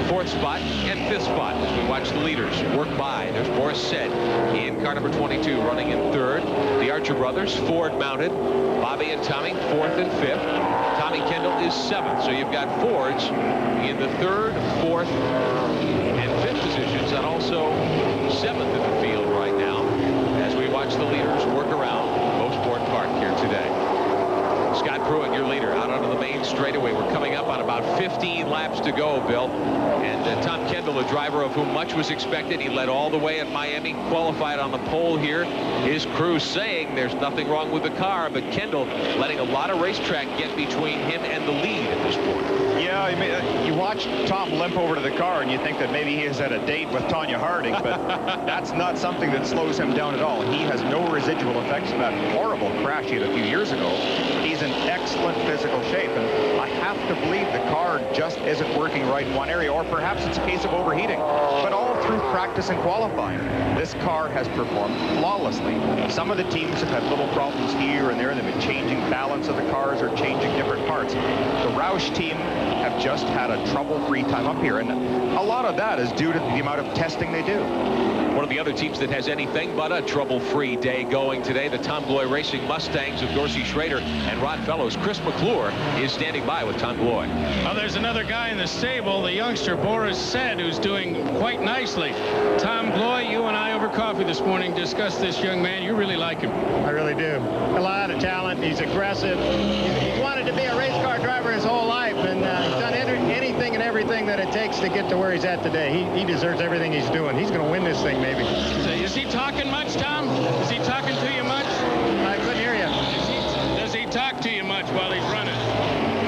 4th spot, and 5th spot as we watch the leaders work by. There's Boris Said in car number 22, running in 3rd. The Archer brothers, Ford mounted. Bobby and Tommy, 4th and 5th. Tommy Kendall is 7th, so you've got Fords in the 3rd, 4th, and 5th positions, and also 7th in the field right now as we watch the leaders work around Mosport Park here today. Scott Pruitt, your leader, out onto the main straightaway. We're coming up on about 15 laps to go, Bill. And Tom Kendall, a driver of whom much was expected. He led all the way at Miami, qualified on the pole here. His crew saying there's nothing wrong with the car, but Kendall letting a lot of racetrack get between him and the lead at this point. Yeah, I mean, you watch Tom limp over to the car and you think that maybe he has had a date with Tanya Harding, but that's not something that slows him down at all. He has no residual effects from that horrible crash he had a few years ago. He's in excellent physical shape, and I have to believe the car just isn't working right in one area, or perhaps it's a case of overheating. But all through practice and qualifying, this car has performed flawlessly. Some of the teams have had little problems here and there. They've been changing balance of the cars or changing different parts. The Roush team have just had a trouble-free time up here, and a lot of that is due to the amount of testing they do. One of the other teams that has anything but a trouble-free day going today, the Tom Gloy Racing Mustangs of Dorsey Schrader and Rod Fellows. Chris Mcclure is standing by with Tom Gloy. Well, there's another guy in the stable, the youngster Boris Said, who's doing quite nicely. Tom Gloy, you and I over coffee this morning discussed this young man. You really like him. I really do. A lot of talent. He's aggressive. He wanted to be a race car driver his whole life, and he's done anything and everything that it takes to get to where he's at today. He deserves everything he's doing. He's going to win this thing, maybe. So is he talking much, Tom? Is he talking to you much? I couldn't hear you. Does he talk to you much while he's running?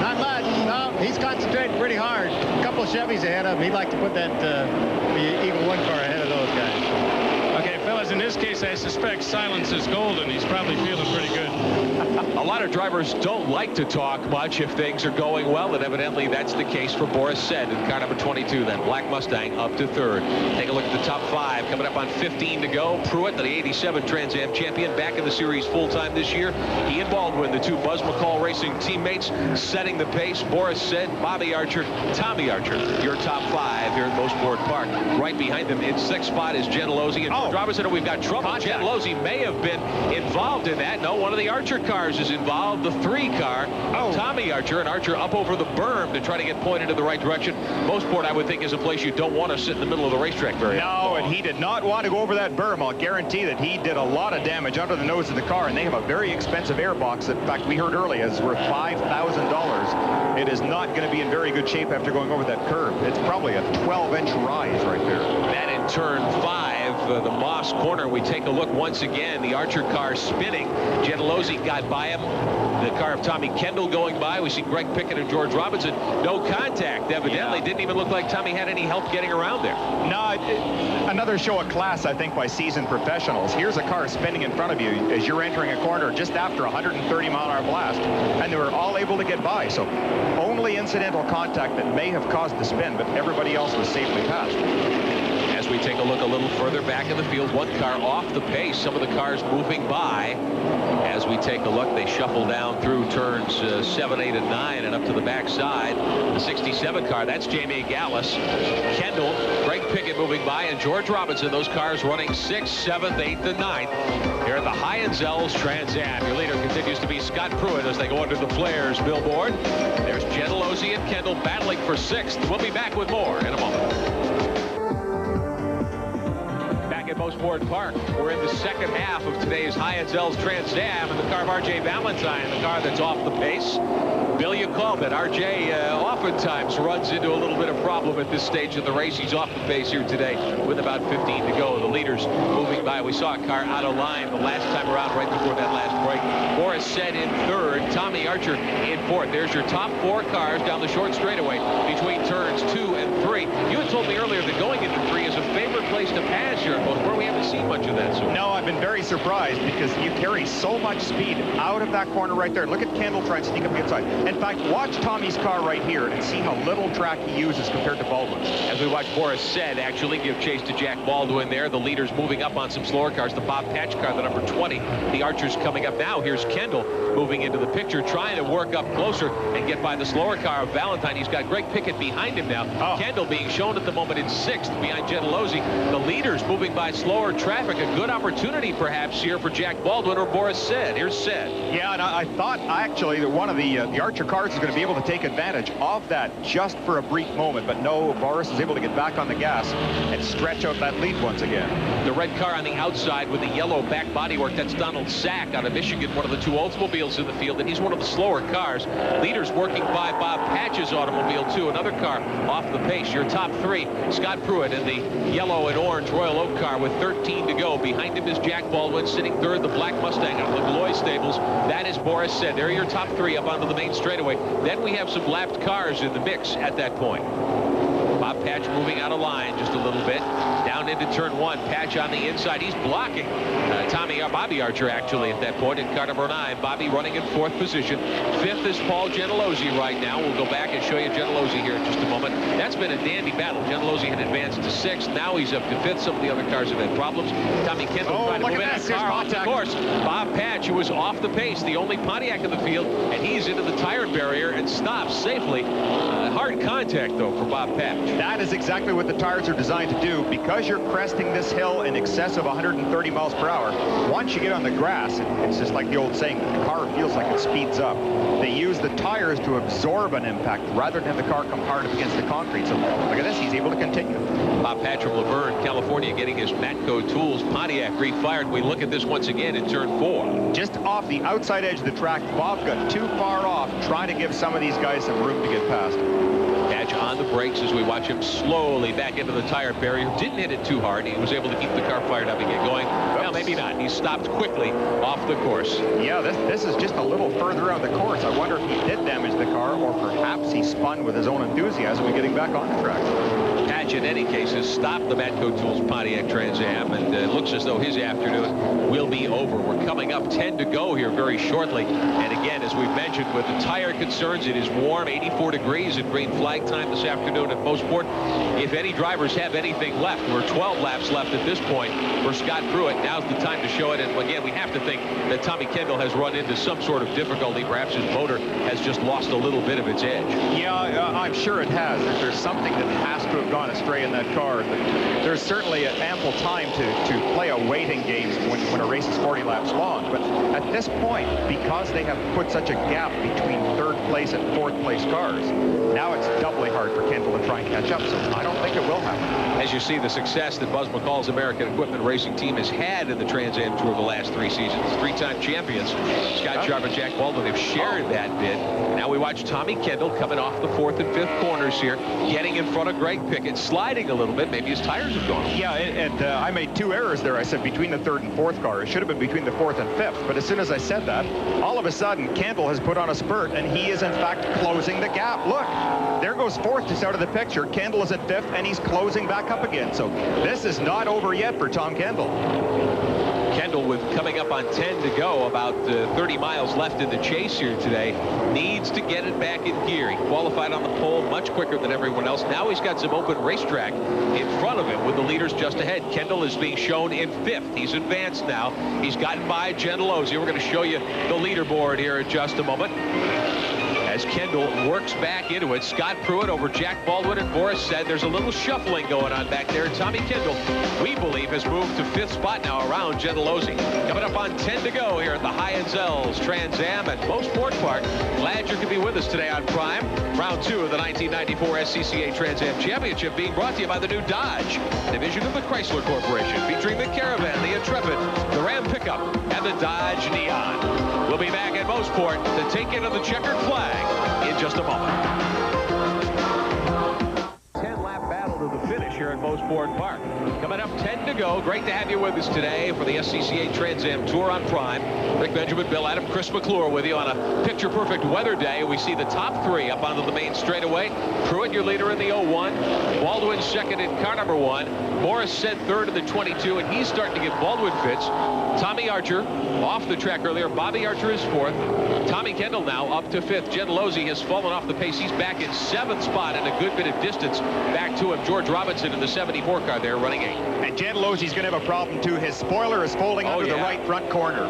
Not much. No, he's concentrating pretty hard. A couple of Chevys ahead of him. He'd like to put that the Eagle 1 car ahead of those guys. Okay, fellas, in this case, I suspect silence is golden. He's probably feeling pretty good. A lot of drivers don't like to talk much if things are going well, and evidently that's the case for Boris Said in car number 22, that black Mustang up to third. Take a look at the top 5 coming up on 15 to go. Pruitt, the 87 Trans Am champion, back in the series full-time this year. He and Baldwin, the 2 Buzz McCall Racing teammates, setting the pace. Boris Said, Bobby Archer, Tommy Archer, your top 5 here at Mosport Park. Right behind them in 6th spot is Gentilozzi and George Robinson. We've got trouble. Gentilozzi may have been involved in that. No, one of the Archer cars is involved, the 3 car. Tommy Archer, and Archer up over the berm to try to get pointed in the right direction. Mosport, I would think, is a place you don't want to sit in the middle of the racetrack very long. No, and he did not want to go over that berm. I'll guarantee that he did a lot of damage under the nose of the car, and they have a very expensive airbox that, in fact, we heard earlier is worth $5,000. It is not going to be in very good shape after going over that curve. It's probably a 12-inch rise right there. That in turn 5, the Moss corner. We take a look once again. The Archer car spinning. Gentilozzi got by him. The car of Tommy Kendall going by. We see Greg Pickett and George Robinson. No contact, evidently. Didn't even look like Tommy had any help getting around there. No, another show of class, I think, by seasoned professionals. Here's a car spinning in front of you as you're entering a corner just after a 130-mile-an-hour blast, and they were all able to get by. So only incidental contact that may have caused the spin, but everybody else was safely passed. As we take a look a little further back in the field, 1 car off the pace, some of the cars moving by. As we take a look, they shuffle down through turns 7, 8, and 9 and up to the backside. The 67 car, that's Jamie Gallis. Kendall, Greg Pickett moving by, and George Robinson, those cars running 6th, 7th, 8th, and 9th. Here at the Heinzel's Trans Am. Your leader continues to be Scott Pruitt as they go under the Flares billboard. There's Gentilozzi and Kendall battling for 6th. We'll be back with more in a moment. At Mosport Park, we're in the second half of today's Heinzel's Trans Am, and the car of R.J. Valentine, the car that's off the pace. Bill, you called it. R.J. Oftentimes runs into a little bit of problem at this stage of the race. He's off the pace here today with about 15 to go. The leaders moving by. We saw a car out of line the last time around right before that last break. Boris Said in 3rd, Tommy Archer in 4th. There's your top 4 cars down the short straightaway between turns 2 and 3. You had told me earlier that going into 3 is a favorite place to pass here at Mosport. We haven't seen much of that so far. No, I've been very surprised because you carry so much speed out of that corner right there. Look at Kendall trying to sneak up the inside. In fact, watch Tommy's car right here and see how little track he uses compared to Baldwin's. As we watch Boris Said actually give chase to Jack Baldwin there. The leaders moving up on some slower cars. The Bob Patch car, the number 20. The Archer's coming up now. Here's Kendall moving into the picture, trying to work up closer and get by the slower car of Valentine. He's got Greg Pickett behind him now. Kendall being shown at the moment in 6th behind Gentilozzi. The leaders moving by slower traffic. A good opportunity perhaps here for Jack Baldwin or Boris Said. Here's Said. Yeah, and I thought actually that one of the Archer cars is going to be able to take advantage of that just for a brief moment, but no, Boris is able to get back on the gas and stretch out that lead once again. The red car on the outside with the yellow back bodywork, that's Donald Sack out of Michigan, one of the 2 Oldsmobiles in the field, and he's one of the slower cars. Leaders working by Bob Patch's automobile too, another car off the pace. Your top 3, Scott Pruitt in the yellow and orange Royal Oak car with 13 to go. Behind him is Jack Baldwin sitting 3rd, the black Mustang out of the Gloy stables. That is Boris Said. There are your top 3 up onto the main straightaway. Then we have some lapped cars in the mix at that point. Bob Patch moving out of line just a little bit. Down into turn 1. Patch on the inside. He's blocking Bobby Archer actually at that point in car number 9. Bobby running in 4th position. 5th is Paul Gentilozzi right now. We'll go back and show you Gentilozzi here in just a moment. That's been a dandy battle. Gentilozzi had advanced to 6th. Now he's up to 5th. Some of the other cars have had problems. Tommy Kendall trying to move in that car off the course. Bob Patch, who was off the pace, the only Pontiac in the field, and he's into the tire barrier and stops safely. Hard contact, though, for Bob Patch. That is exactly what the tires are designed to do. Because you're cresting this hill in excess of 130 miles per hour, once you get on the grass, it's just like the old saying, the car feels like it speeds up. They use the tires to absorb an impact rather than have the car come hard up against the concrete. So look at this, he's able to continue. Bob Patch from Laverne, California, getting his Matco Tools Pontiac refired. We look at this once again in turn 4. Just off the outside edge of the track, Bob got too far off, trying to give some of these guys some room to get past. Patch on the the brakes as we watch him slowly back into the tire barrier. Didn't hit it too hard. He was able to keep the car fired up and get going. Well, maybe not. He stopped quickly off the course. Yeah, this is just a little further out the course. I wonder if he did damage the car, or perhaps he spun with his own enthusiasm and getting back on the track. Patch, in any case, has stopped the Matco Tools Pontiac Trans Am, and it looks as though his afternoon will be over. We're coming up 10 to go here very shortly. And again, as we've mentioned, with the tire concerns, it is warm, 84 degrees at green flag time this afternoon at Mosport. If any drivers have anything left, we're 12 laps left at this point for Scott Pruitt. Now's the time to show it. And again, we have to think that Tommy Kendall has run into some sort of difficulty. Perhaps his motor has just lost a little bit of its edge. Yeah, I'm sure it has. There's something that has to have gone astray in that car. There's certainly ample time to play a waiting game when a race is 40 laps long. But at this point, because they have put such a gap between third place and fourth place cars, now it's doubly hard for Kendall to try and catch up. So I don't think it will happen. As you see, the success that Buzz McCall's American Equipment Racing Team has had in the Trans Am Tour the last 3 seasons. 3-time champions Scott Sharp and Jack Baldwin have shared that bid. Now we watch Tommy Kendall coming off the 4th and 5th corners here, getting in front of Greg Pickett, sliding a little bit. Maybe his tires have gone. Yeah, and I made 2 errors there. I said between the 3rd and 4th car. It should have been between the 4th and 5th. But as soon as I said that, all of a sudden, Kendall has put on a spurt, and he is, in fact, closing the gap. Look, there goes 4th just out of the picture. Kendall is at 5th, and he's closing back up again. So this is not over yet for Tom Kendall. Kendall, with coming up on 10 to go, about 30 miles left in the chase here today, needs to get it back in gear. He qualified on the pole much quicker than everyone else. Now he's got some open racetrack in front of him with the leaders just ahead. Kendall is being shown in 5th. He's advanced now. He's gotten by Gentilozzi. We're going to show you the leaderboard here in just a moment. As Kendall works back into it, Scott Pruitt over Jack Baldwin and Boris said there's a little shuffling going on back there. Tommy Kendall, we believe, has moved to 5th spot now around Gentilozzi. Coming up on 10 to go here at the High-Enzels Trans Am at Mosport Park. Glad you could be with us today on Prime. Round 2 of the 1994 SCCA Trans Am Championship being brought to you by the new Dodge, division of the Chrysler Corporation, featuring the Caravan, the Intrepid, the Ram Pickup, and the Dodge Neon. We'll be back at Mosport to take into the checkered flag in just a moment. 10-lap battle to the finish here at Mosport Park. Coming up 10 to go. Great to have you with us today for the SCCA Trans Am Tour on Prime. Rick Benjamin, Bill Adam, Chris Mcclure with you on a picture-perfect weather day. We see the top 3 up onto the main straightaway. Pruitt, your leader in the 01. Baldwin second in car number 1. Boris sent 3rd in the 22, and he's starting to get Baldwin fits. Tommy Archer off the track earlier. Bobby Archer is 4th. Tommy Kendall now up to 5th. Gentilozzi has fallen off the pace. He's back in 7th spot and a good bit of distance back to him. George Robinson in the 74 car there running 8th. And Gentilozzi's going to have a problem too. His spoiler is folding under the right front corner.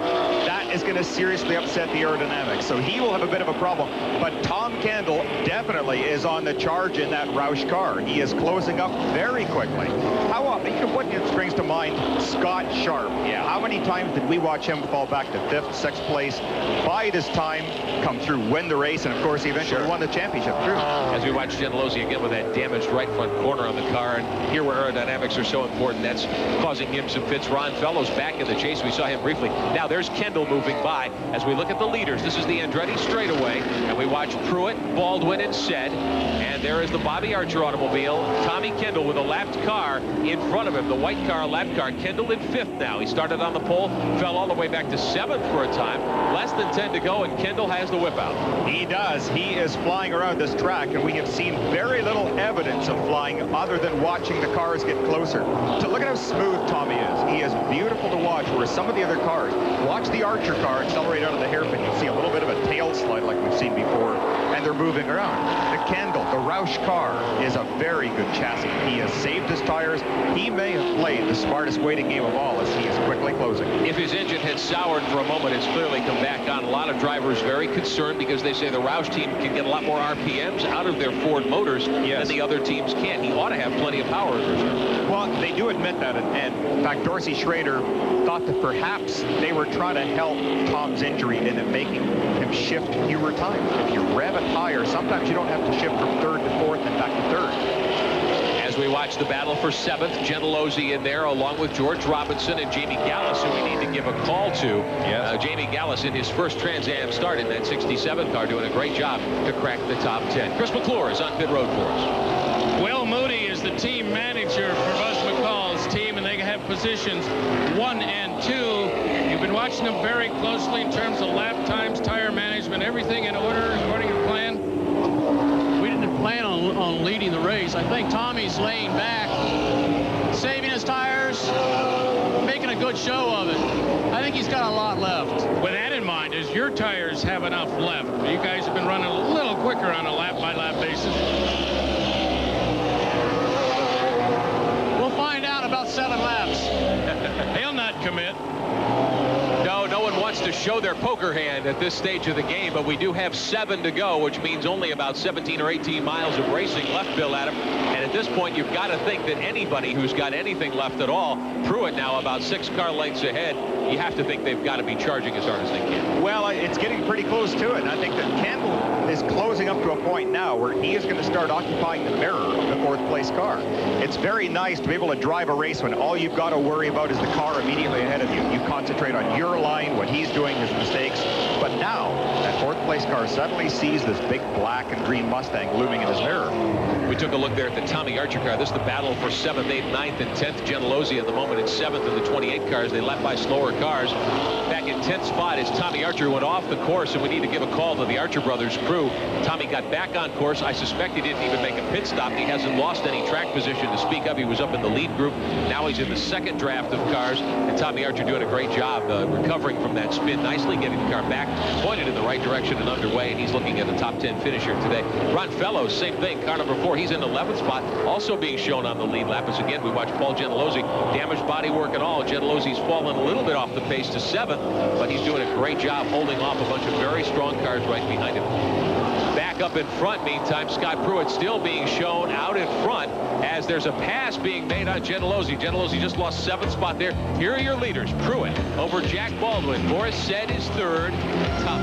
That is going to seriously upset the aerodynamics. So he will have a bit of a problem. But Tom Kendall definitely is on the charge in that Roush car. He is closing up very quickly. How often, what springs to mind? Scott Sharp. Yeah. How many times did we watch him fall back to 5th, 6th place, bide his time, come through, win the race, and of course he eventually won the championship through. As we watch Gentilozzi again with that damaged right front corner on the car, and here where aerodynamics are so important, that's causing him some fits. Ron Fellows back in the chase. We saw him briefly. Now there's Kendall moving by as we look at the leaders. This is the Andretti straightaway, and we watch Pruitt, Baldwin, and Sed. And there is the Bobby Archer automobile. Tommy Kendall with a lapped car in front of him. The white car, lapped car. Kendall in 5th now. He started on the pole, fell all the way back to 7th for a time. Less than 10 to go, and Kendall has the whip out. He does. He is flying around this track, and we have seen very little evidence of flying other than watching the cars get closer. So look at how smooth Tommy is. He is beautiful to watch, whereas some of the other cars, watch the Archer car accelerate out of the hairpin. You'll see a little bit of a tail slide like we've seen before, and they're moving around. The Kendall, the Roush car, is a very good chassis. He has saved his tires. He may have played the smartest waiting game of all as he is quickly closing. If his engine had soured for a moment, it's clearly come back on. A lot of drivers very concerned because they say the Roush team can get a lot more RPMs out of their Ford motors than the other teams can. He ought to have plenty of power in reserve. Well, they do admit that, and in fact, Dorsey Schrader thought that perhaps they were trying to help Tom's injury in making him shift fewer times. If you rev it higher, sometimes you don't have to shift from 3rd to 4th and back to 3rd. As we watch the battle for 7th, Gentilozzi in there along with George Robinson and Jamie Gallis, who we need to give a call to. Jamie Gallis in his first Trans Am start in that 67 car, doing a great job to crack the top 10. Chris Mcclure is on pit road for us. is the team manager for Buzz McCall's team, and they have positions 1 and 2. You've been watching them very closely in terms of lap times, tire management, everything in order according to plan. We didn't plan on leading the race. I think Tommy's laying back, saving his tires, making a good show of it. I think he's got a lot left. With that in mind, does your tires have enough left? You guys have been running a little quicker on a lap-by-lap basis. We'll find out about 7 laps. He'll not commit. No one wants to show their poker hand at this stage of the game, but we do have 7 to go, which means only about 17 or 18 miles of racing left, Bill Adam. And at this point, you've got to think that anybody who's got anything left at all, Pruitt now about 6 car lengths ahead, you have to think they've got to be charging as hard as they can. Well, it's getting pretty close to it. And I think that Kendall is closing up to a point now where he is going to start occupying the mirror of the 4th place car. It's very nice to be able to drive a race when all you've got to worry about is the car immediately ahead of you. You concentrate on your line, what he's doing, his mistakes. But now, that 4th place car suddenly sees this big black and green Mustang looming in his mirror. We took a look there at the Tommy Archer car. This is the battle for 7th, 8th, 9th, and 10th. Gentilozzi at the moment in 7th in the 28 cars. They left by slower cars. Back in 10th spot is Tommy Archer, went off the course, and we need to give a call to the Archer brothers crew. Tommy got back on course. I suspect he didn't even make a pit stop. He hasn't lost any track position to speak of. He was up in the lead group. Now he's in the 2nd draft of cars, and Tommy Archer doing a great job recovering from that spin nicely, getting the car back, pointed in the right direction and underway, and he's looking at a top 10 finish here today. Ron Fellows, same thing, car number 4. He's in 11th spot, also being shown on the lead lap. As again, we watch Paul Gentilozzi, damaged body work and all. Gentilozzi's fallen a little bit off the pace to 7th, but he's doing a great job holding off a bunch of very strong cars right behind him. Back up in front, meantime, Scott Pruitt still being shown out in front as there's a pass being made on Gentilozzi. Gentilozzi just lost 7th spot there. Here are your leaders. Pruitt over Jack Baldwin. Boris said is 3rd.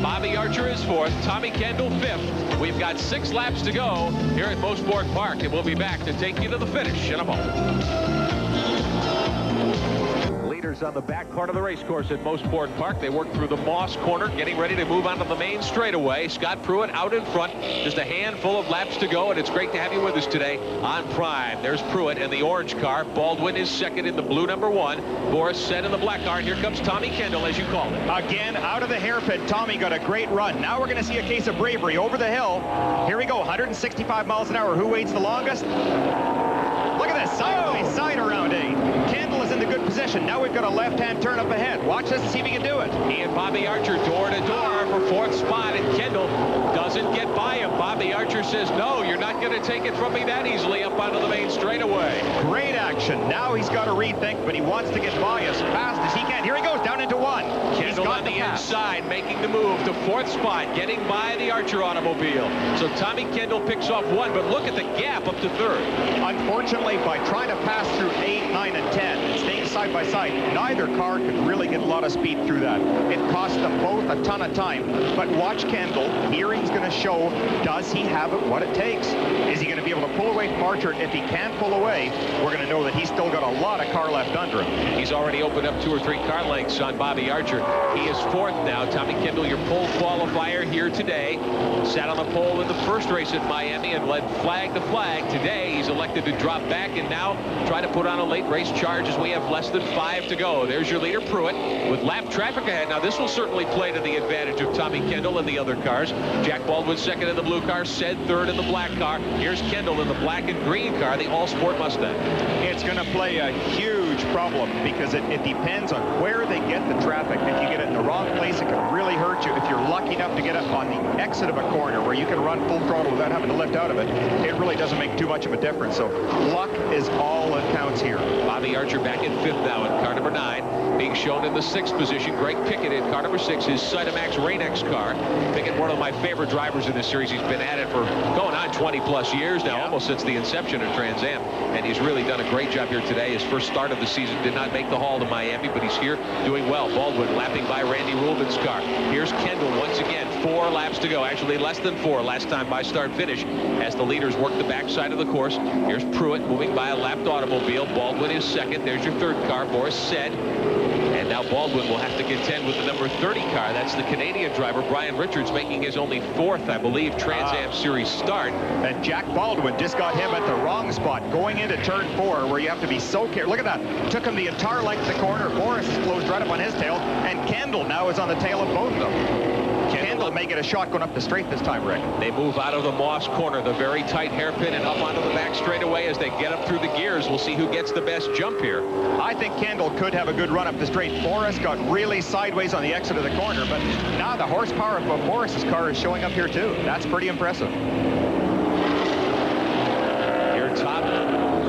Bobby Archer is 4th. Tommy Kendall 5th. We've got 6 laps to go here at Mosport Park, and we'll be back to take you to the finish in a moment. Leaders on the back part of the race course at Mosport Park. They work through the Moss corner, getting ready to move onto the main straightaway. Scott Pruitt out in front. Just a handful of laps to go, and it's great to have you with us today on Prime. There's Pruitt in the orange car. Baldwin is 2nd in the blue number 1. Boris said in the black car. And here comes Tommy Kendall, as you called it. Again, out of the hairpin, Tommy got a great run. Now we're going to see a case of bravery over the hill. Here we go, 165 miles an hour. Who waits the longest? Look at this, sideways side around A. Kendall is in the good position. Now we've got a left-hand turn up ahead. Watch this and see if he can do it. He and Bobby Archer door to door for 4th spot, and Kendall doesn't get by him. Bobby Archer says, no, you're not going to take it from me that easily up onto the main straightaway. Great action. Now he's got to rethink, but he wants to get by as fast as he can. Here he goes, down into 1. Kendall on the inside, making the move to 4th spot, getting by the Archer automobile. So Tommy Kendall picks off 1, but look at the gap up to 3rd. Unfortunately, by trying to pass through 8, 9, and 10, and staying side by side, neither car could really get a lot of speed through that. It cost them both a ton of time. But watch Kendall. Hearing's going to show, does he have it, what it takes? Is he going to be able to pull away from Archer? If he can't pull away, we're going to know that he's still got a lot of car left under him. He's already opened up 2 or 3 car lengths on Bobby Archer. He is 4th now. Tommy Kendall, your pole qualifier here today. Sat on the pole in the first race at Miami and led flag to flag. Today, he's elected to drop back and now try to put on a late race charge as we have less than 5 to go. There's your leader, Pruitt, with lap traffic ahead. Now, this will certainly play to the advantage of Tommy Kendall and the other cars. Jack Baldwin 2nd in the blue car, said 3rd in the black car. Here's Kendall in the black and green car, the all-sport Mustang. It's going to play a huge problem because it depends on where they get the traffic. If you get it in the wrong place, it can really hurt you. If you're lucky enough to get up on the exit of a corner where you can run full throttle without having to lift out of it, it really doesn't make too much of a difference. So luck is all that counts here. Bobby Archer back in 5th now in car number 9. Being shown in the 6th position, Greg Pickett in car number 6, his Cytomax Rain-X car. Pickett, one of my favorite drivers in this series. He's been at it for going on 20-plus years now, almost since the inception of Trans Am. And he's really done a great job here today. His first start of the season did not make the haul to Miami, but he's here doing well. Baldwin lapping by Randy Rubin's car. Here's Kendall once again. 4 laps to go. Actually, less than 4 last time by start-finish as the leaders work the backside of the course. Here's Pruitt moving by a lapped automobile. Baldwin is 2nd. There's your 3rd car, Boris said. And now Baldwin will have to contend with the number 30 car. That's the Canadian driver, Brian Richards, making his only 4th, I believe, Trans Am Series start. And Jack Baldwin just got him at the wrong spot going into turn 4, where you have to be so careful. Look at that. Took him the entire length of the corner. Boris is closed right up on his tail, and Kendall now is on the tail of both of them. Kendall may get a shot going up the straight this time, Rick. They move out of the Moss corner, the very tight hairpin, and up onto the back straightaway as they get up through the gears. We'll see who gets the best jump here. I think Kendall could have a good run up the straight. Boris got really sideways on the exit of the corner, but now the horsepower of Boris's car is showing up here too. That's pretty impressive. Your top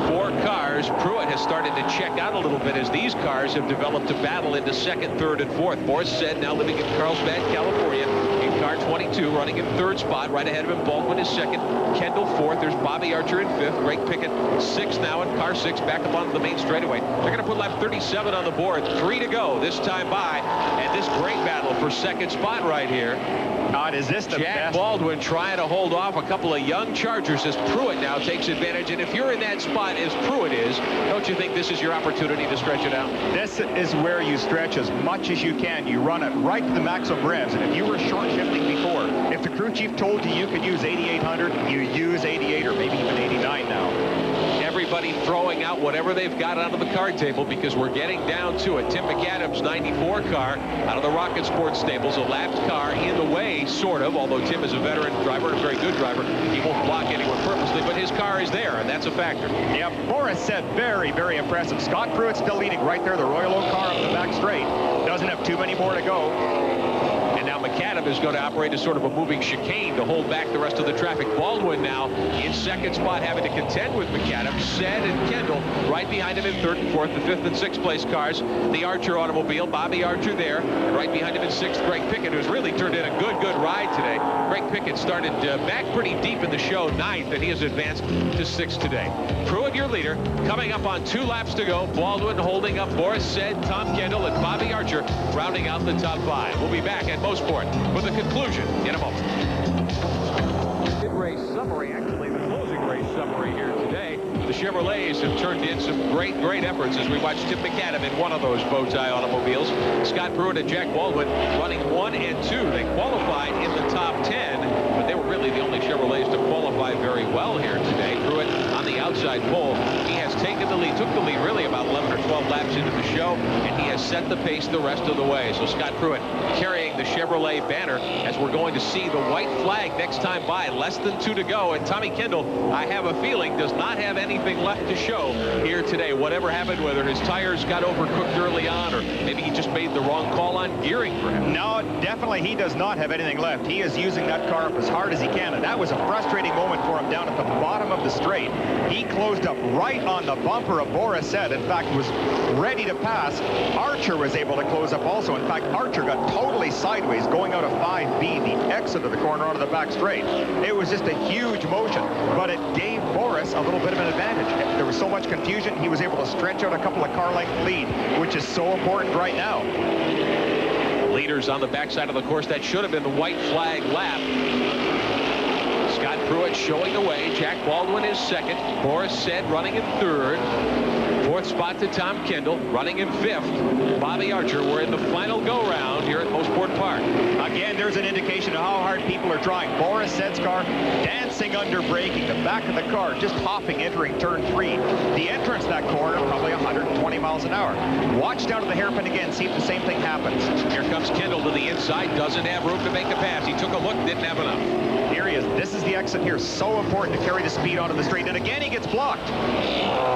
4 cars. Pruitt has started to check out a little bit as these cars have developed a battle into 2nd, 3rd, and 4th. Boris said, now living in Carlsbad, California, in car 22, running in 3rd spot. Right ahead of him, Baldwin is 2nd, Kendall 4th. There's Bobby Archer in 5th. Greg Pickett 6th now in car 6, back up onto the main straightaway. They're going to put lap 37 on the board. 3 to go this time by, and this great battle for 2nd spot right here. God, is this the Jack best? Baldwin trying to hold off a couple of young Chargers as Pruitt now takes advantage. And if you're in that spot as Pruitt is, don't you think this is your opportunity to stretch it out? This is where you stretch as much as you can. You run it right to the maximum revs. And if you were short shifting before, if the crew chief told you you could use 8,800, you use 88 or maybe even 89 now. Everybody throwing out whatever they've got out of the card table because we're getting down to it. Tim McAdams' 94 car out of the Rocket Sports stables, a lapped car in the way, sort of, although Tim is a veteran driver and a very good driver. He won't block anyone purposely, but his car is there, and that's a factor. Yeah, Boris said very, very impressive. Scott Pruitt still leading right there. The Royal Oak car up the back straight. Doesn't have too many more to go. And now McAdam is going to operate as sort of a moving chicane to hold back the rest of the traffic. Baldwin now in 2nd spot, having to contend with McAdam. Said and Kendall right behind him in 3rd and 4th, the 5th and 6th place cars. The Archer automobile, Bobby Archer there. And right behind him in 6th, Greg Pickett, who's really turned in a good ride today. Greg Pickett started back pretty deep in the show, 9th, and he has advanced to 6th today. Pruitt, your leader, coming up on 2 laps to go. Baldwin holding up Boris Said, Tom Kendall, and Bobby Archer rounding out the top 5. We'll be back at Mosport with the conclusion in a moment. Good race summary, actually the closing race summary here today. The Chevrolets have turned in some great efforts as we watch Tim McAdam in one of those bow tie automobiles. Scott Pruitt and Jack Baldwin running 1 and 2. They qualified in the top 10, but they were really the only Chevrolets to qualify very well here today. Pruitt on the outside pole. He has taken the lead, took the lead really about 11 or 12 laps into the show, and he has set the pace the rest of the way. So Scott Pruitt carrying the Chevrolet banner as we're going to see the white flag next time by. Less than 2 to go, and Tommy Kendall, I have a feeling, does not have anything left to show here today. Whatever happened, whether his tires got overcooked early on or maybe he just made the wrong call on gearing for him. No, definitely he does not have anything left. He is using that car up as hard as he can, and that was a frustrating moment for him down at the bottom of the straight. He closed up right on the bumper of Boris Said. In fact, was ready to pass. Archer was able to close up also. In fact, Archer got totally sideways going out of 5B, the exit of the corner onto the back straight. It was just a huge motion, but it gave Boris a little bit of an advantage. There was so much confusion, he was able to stretch out a couple of car length lead, which is so important right now. Leaders on the backside of the course. That should have been the white flag lap. Scott Pruitt showing the way. Jack Baldwin is 2nd. Boris Said running in 3rd. 4th spot to Tom Kendall, running in 5th. Bobby Archer, we're in the final go-round here at Mosport Park. Again, there's an indication of how hard people are trying. Boris Said's car dancing under braking. The back of the car just hopping, entering turn 3. The entrance to that corner, probably 120 miles an hour. Watch down to the hairpin again, see if the same thing happens. Here comes Kendall to the inside, doesn't have room to make a pass. He took a look, didn't have enough. Here he is. This is the exit here. So important to carry the speed onto the straight. And again, he gets blocked.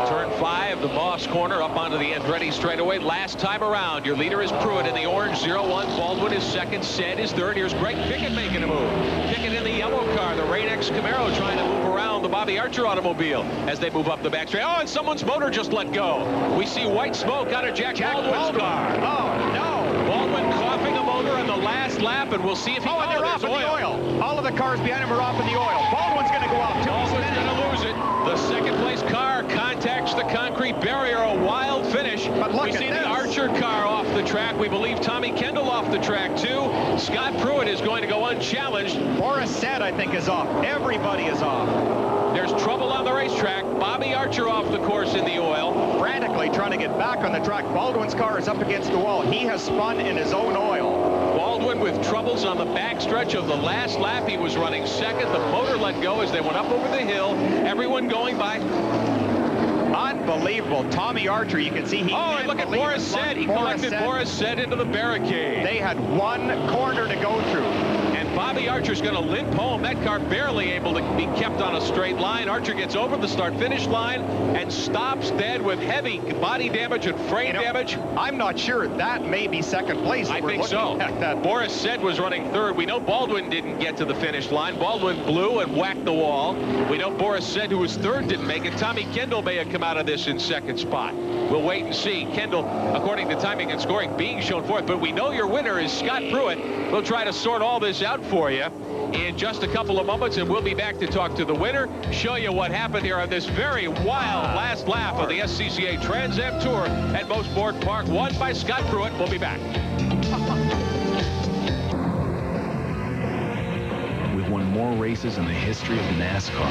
Turn 5, the Moss corner up onto the Andretti straightaway. Last time around, your leader is Pruitt in the orange 01. Baldwin is 2nd. Said is 3rd. Here's Greg Pickett making a move. Pickett in the yellow car, the Rain-X Camaro, trying to move around the Bobby Archer automobile as they move up the back straight. Oh, and someone's motor just let go. We see white smoke out of Jack Baldwin's car. Oh, no. Baldwin coughing a motor on the last lap, and we'll see if he... Oh, and they're off in the oil. All of the cars behind him are off in the oil. Baldwin's going to go off, too. Baldwin's going to lose it. The 2nd place car contacts the concrete barrier. A wild finish. But look, we see the Archer car off the track. We believe Tommy Kendall off the track, too. Scott Pruitt is going to go unchallenged. Boris Said, I think, is off. Everybody is off. There's trouble on the racetrack. Bobby Archer off the course in the oil. Frantically desperately trying to get back on the track. Baldwin's car is up against the wall. He has spun in his own oil. Baldwin with troubles on the backstretch of the last lap. He was running second. The motor let go as they went up over the hill. Everyone going by. Unbelievable. Tommy Archer, you can see he and look at Boris said. He collected Boris said into the barricade. They had one corner to go through. And Bobby Archer's going to limp home. That car barely able to be kept on a straight line. Archer gets over the start-finish line and stops dead with heavy body damage and frame damage. I'm not sure. That may be second place. I think so. Boris said was running third. We know Baldwin didn't get to the finish line. Baldwin blew and whacked the wall. We know Boris said, who was third, didn't make it. Tommy Kendall may have come out of this in second spot. We'll wait and see. Kendall, according to timing and scoring, being shown fourth. But we know your winner is Scott Pruitt. We'll try to sort all this out for you in just a couple of moments, and we'll be back to talk to the winner, show you what happened here on this very wild last lap of the SCCA Trans Am Tour at Mosport Park, won by Scott Pruitt. We'll be back. We've won more races in the history of NASCAR.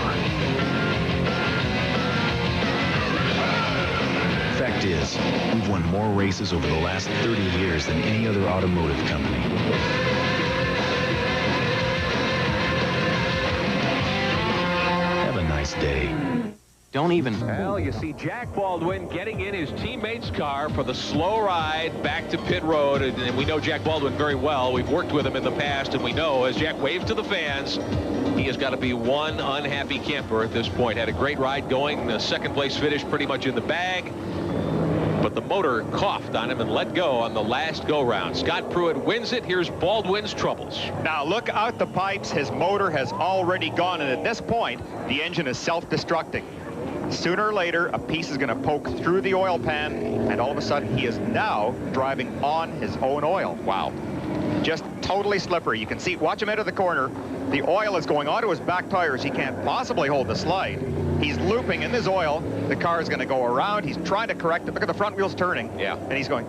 Fact is, we've won more races over the last 30 years than any other automotive company. Have a nice day. Don't even. Well, you see Jack Baldwin getting in his teammate's car for the slow ride back to pit road. And we know Jack Baldwin very well. We've worked with him in the past, and we know as Jack waves to the fans, he has got to be one unhappy camper at this point. Had a great ride going. The second place finish pretty much in the bag. But the motor coughed on him and let go on the last go-round. Scott Pruitt wins it. Here's Baldwin's troubles. Now look out the pipes. His motor has already gone, and at this point, the engine is self-destructing. Sooner or later, a piece is going to poke through the oil pan, and all of a sudden, he is now driving on his own oil. Wow. Just totally slippery. You can see, watch him enter the corner. The oil is going onto his back tires. He can't possibly hold the slide. He's looping in his oil. The car is going to go around. He's trying to correct it. Look at the front wheels turning. Yeah. And he's going,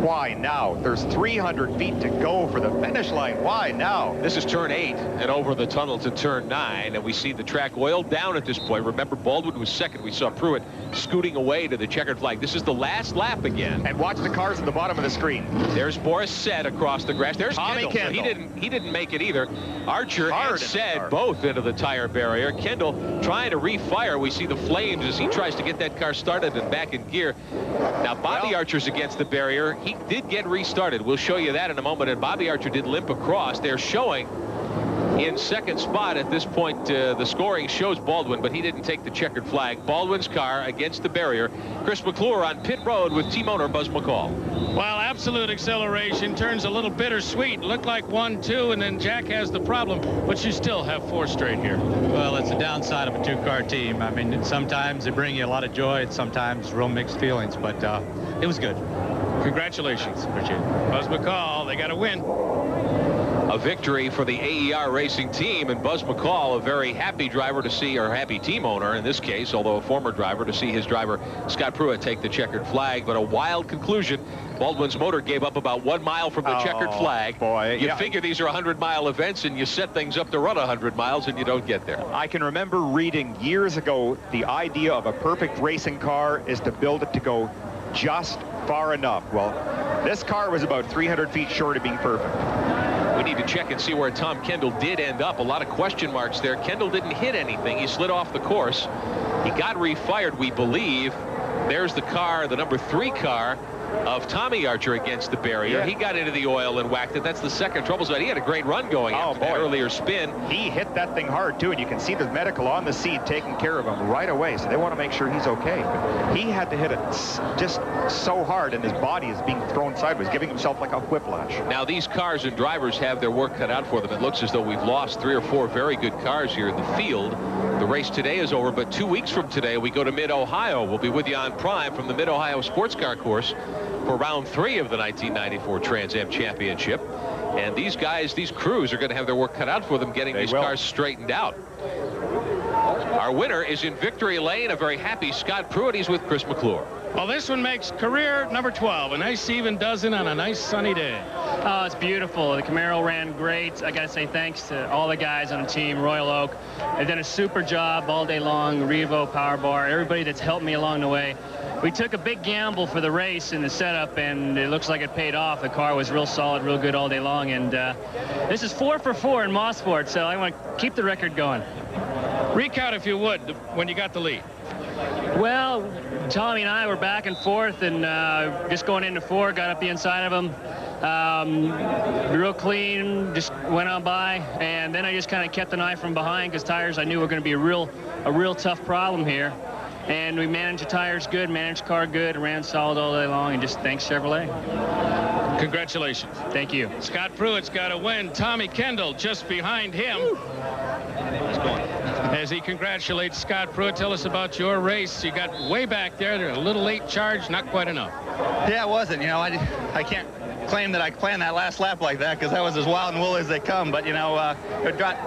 why now? There's 300 feet to go for the finish line. Why now? This is turn 8 and over the tunnel to turn 9, and we see the track oiled down at this point. Remember, Baldwin was second. We saw Pruitt scooting away to the checkered flag. This is the last lap again. And watch the cars at the bottom of the screen. There's Boris said across the grass. There's Tommy Kendall. He didn't make it either. Archer and said both into the tire barrier. Kendall trying to refire. We see the flames as he tries to get that car started and back in gear. Now Bobby Archer's against the barrier. He did get restarted. We'll show you that in a moment. And Bobby Archer did limp across. They're showing in second spot at this point. The scoring shows Baldwin, but he didn't take the checkered flag. Baldwin's car against the barrier. Chris Mcclure on pit road with team owner Buzz McCall. Well, absolute acceleration turns a little bittersweet. Looked like 1-2, and then Jack has the problem, but you still have 4 straight here. Well, it's the downside of a 2-car team. I mean, sometimes they bring you a lot of joy, and sometimes real mixed feelings, but it was good. Congratulations. Appreciate it. Buzz McCall, they got to win. A victory for the AER Racing team, and Buzz McCall, a very happy driver to see, or happy team owner in this case, although a former driver, to see his driver Scott Pruitt take the checkered flag. But a wild conclusion. Baldwin's motor gave up about 1 mile from the checkered flag. Boy, you figure these are 100-mile events, and you set things up to run 100 miles, and you don't get there. I can remember reading years ago, the idea of a perfect racing car is to build it to go just far enough. Well, this car was about 300 feet short of being perfect. We need to check and see where Tom Kendall did end up. A lot of question marks there. Kendall didn't hit anything. He slid off the course. He got refired, we believe. There's the car, the number 3 car of Tommy Archer against the barrier. He got into the oil and whacked it. That's the second trouble spot. He had a great run going after that earlier spin. He hit that thing hard too, and you can see the medical on the scene taking care of him right away, so they want to make sure he's okay. But he had to hit it just so hard, and his body is being thrown sideways, giving himself like a whiplash. Now these cars and drivers have their work cut out for them. It looks as though we've lost 3 or 4 very good cars here in the field. The race today is over, but 2 weeks from today we go to Mid-Ohio. We'll be with you on Prime from the Mid-Ohio Sports Car Course for round 3 of the 1994 Trans Am Championship. And these guys, these crews are going to have their work cut out for them getting these cars straightened out. Our winner is in victory lane. A very happy Scott Pruitt. He's with Chris Mcclure. Well, this one makes career number 12. A nice even dozen on a nice sunny day. Oh, it's beautiful. The Camaro ran great. I got to say thanks to all the guys on the team, Royal Oak. They've done a super job all day long. Revo, Power Bar, everybody that's helped me along the way. We took a big gamble for the race in the setup, and it looks like it paid off. The car was real solid, real good all day long, and this is 4 for 4 in Mosport, so I want to keep the record going. Recount, if you would, when you got the lead. Well, Tommy and I were back and forth, and just going into 4, got up the inside of him. Real clean, just went on by, and then I just kind of kept an eye from behind because tires I knew were going to be a real tough problem here. And we managed the tires good, managed the car good, ran solid all day long, and just thanks Chevrolet. Congratulations. Thank you. Scott Pruitt's got a win. Tommy Kendall just behind him. He's going. As he congratulates Scott Pruitt, tell us about your race. You got way back there. A little late charge, not quite enough. Yeah, it wasn't. You know, I can't claim that I planned that last lap like that because that was as wild and woolly as they come. But, you know,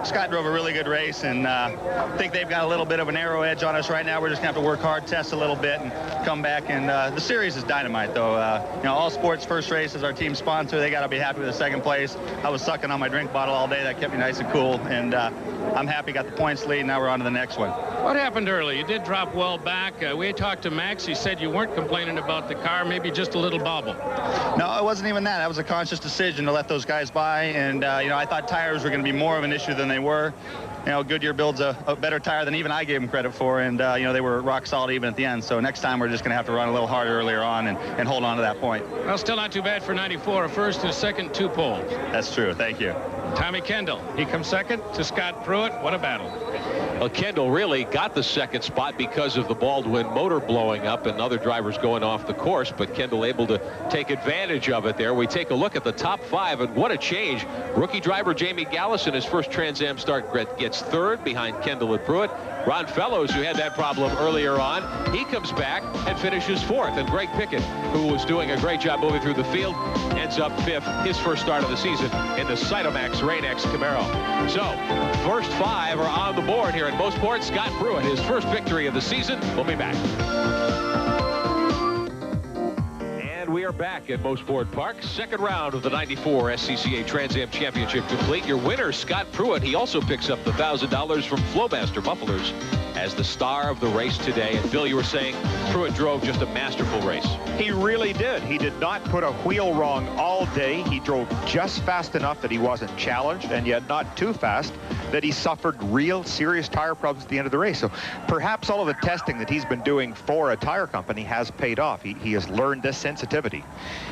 Scott drove a really good race, and I think they've got a little bit of an arrow edge on us right now. We're just going to have to work hard, test a little bit, and come back. And the series is dynamite, though. You know, All Sports first race is our team sponsor. They got to be happy with the second place. I was sucking on my drink bottle all day. That kept me nice and cool. And I'm happy, got the points lead. Now we're on to the next one. What happened early? You did drop well back. We talked to Max. He said you weren't complaining about the car, maybe just a little bobble. No, it wasn't even that. That was a conscious decision to let those guys by. And, you know, I thought tires were going to be more of an issue than they were. You know, Goodyear builds a better tire than even I gave them credit for. And, you know, they were rock solid even at the end. So next time we're just going to have to run a little harder earlier on and hold on to that point. Well, still not too bad for 94. A first and a second, 2 poles. That's true. Thank you. Tommy Kendall, he comes second to Scott Pruitt. What a battle. Well, Kendall really got the second spot because of the Baldwin motor blowing up and other drivers going off the course, but Kendall able to take advantage of it there. We take a look at the top 5, and what a change. Rookie driver Jamie Gallis in his first Trans Am start gets third behind Kendall and Pruitt. Ron Fellows, who had that problem earlier on, he comes back and finishes 4th. And Greg Pickett, who was doing a great job moving through the field, ends up 5th, his first start of the season in the Cytomax Rain-X Camaro. So, first 5 are on the board here at Mosport. Scott Pruitt, his first victory of the season. We'll be back. We are back at Mosport Park. Second round of the 94 SCCA Trans Am Championship complete. Your winner, Scott Pruitt, he also picks up the $1,000 from Flowmaster Mufflers as the star of the race today. And Bill, you were saying Pruitt drove just a masterful race. He really did. He did not put a wheel wrong all day. He drove just fast enough that he wasn't challenged, and yet not too fast that he suffered real serious tire problems at the end of the race. So perhaps all of the testing that he's been doing for a tire company has paid off. He has learned this sensitivity.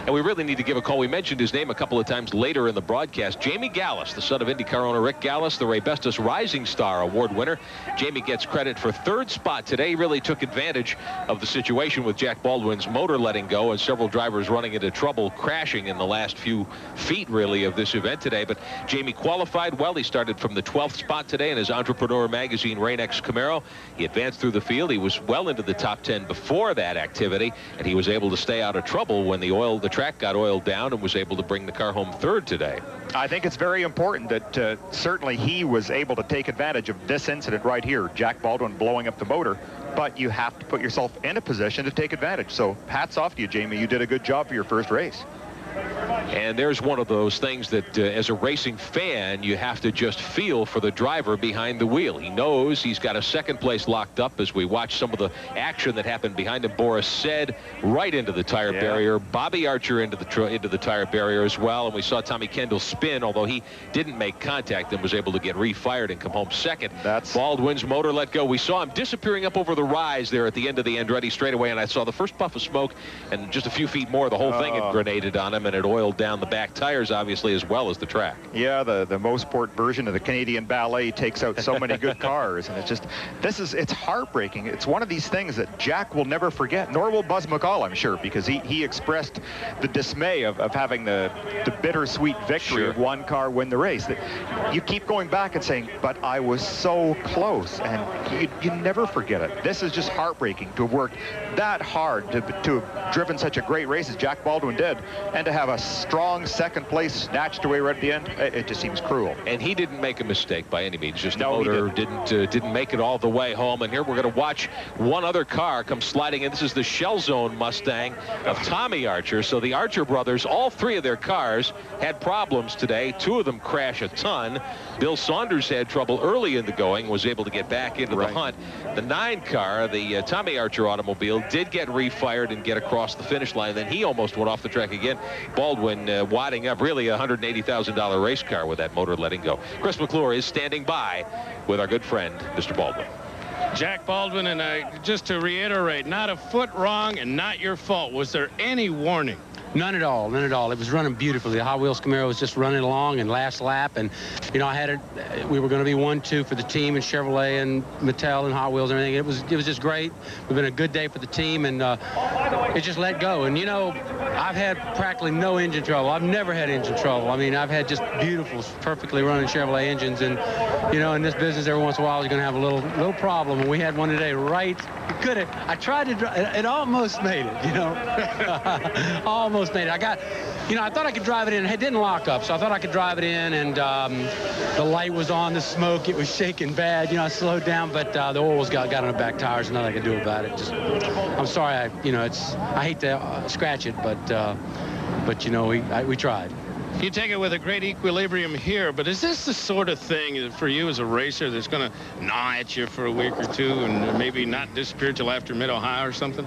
And we really need to give a call. We mentioned his name a couple of times later in the broadcast. Jamie Gallis, the son of IndyCar owner Rick Gallis, the Ray Bestis Rising Star Award winner. Jamie gets credit for 3rd spot today. He really took advantage of the situation with Jack Baldwin's motor letting go and several drivers running into trouble, crashing in the last few feet, really, of this event today. But Jamie qualified well. He started from the 12th spot today in his Entrepreneur Magazine Rain-X Camaro. He advanced through the field. He was well into the top 10 before that activity, and he was able to stay out of trouble when the track got oiled down and was able to bring the car home 3rd today. I think it's very important that certainly he was able to take advantage of this incident right here, Jack Baldwin blowing up the motor, but you have to put yourself in a position to take advantage. So hats off to you, Jamie. You did a good job for your first race. And there's one of those things that as a racing fan, you have to just feel for the driver behind the wheel. He knows he's got a second place locked up as we watch some of the action that happened behind him. Boris said right into the tire barrier. Bobby Archer into the tire barrier as well. And we saw Tommy Kendall spin, although he didn't make contact and was able to get refired and come home second. That's Baldwin's motor let go. We saw him disappearing up over the rise there at the end of the Andretti straightaway, and I saw the first puff of smoke, and just a few feet more, the whole thing had grenaded on him, and it oiled down the back tires, obviously, as well as the track. Yeah, the Mosport version of the Canadian Ballet takes out so many good cars, and it's just, it's heartbreaking. It's one of these things that Jack will never forget, nor will Buzz McCall, I'm sure, because he expressed the dismay of having the bittersweet victory of one car win the race. That you keep going back and saying, but I was so close, and you never forget it. This is just heartbreaking to have worked that hard to have driven such a great race as Jack Baldwin did, and to have a strong second place snatched away right at the end, it just seems cruel. And he didn't make a mistake by any means. Just the motor didn't make it all the way home. And here we're going to watch one other car come sliding in. This is the Shell Zone Mustang of Tommy Archer. So the Archer brothers, all three of their cars had problems today. Two of them crash a ton. Bill Saunders had trouble early in the going, was able to get back into the hunt. The 9 car, the Tommy Archer automobile, did get refired and get across the finish line. Then he almost went off the track again. Baldwin wadding up, really a $180,000 race car with that motor letting go. Chris Mcclure is standing by with our good friend, Mr. Baldwin. Jack Baldwin, and just to reiterate, not a foot wrong and not your fault. Was there any warning? None at all, none at all. It was running beautifully. The Hot Wheels Camaro was just running along and last lap. And, you know, I had it, we were going to be 1-2 for the team and Chevrolet and Mattel and Hot Wheels and everything. It was just great. It's been a good day for the team, and it just let go. And, you know, I've had practically no engine trouble. I've never had engine trouble. I mean, I've had just beautiful, perfectly running Chevrolet engines. And, you know, in this business, every once in a while, you're going to have a little problem. And we had one today right. I tried to drive. It almost made it, you know. Almost made it. I thought I could drive it in. It didn't lock up, so I thought I could drive it in, and the light was on, the smoke, it was shaking bad. You know, I slowed down, but the oil got on the back tires, and nothing I could do about it. I'm sorry. I hate to scratch it, but you know, we tried. You take it with a great equilibrium here, but is this the sort of thing for you as a racer that's going to gnaw at you for a week or two and maybe not disappear till after Mid-Ohio or something?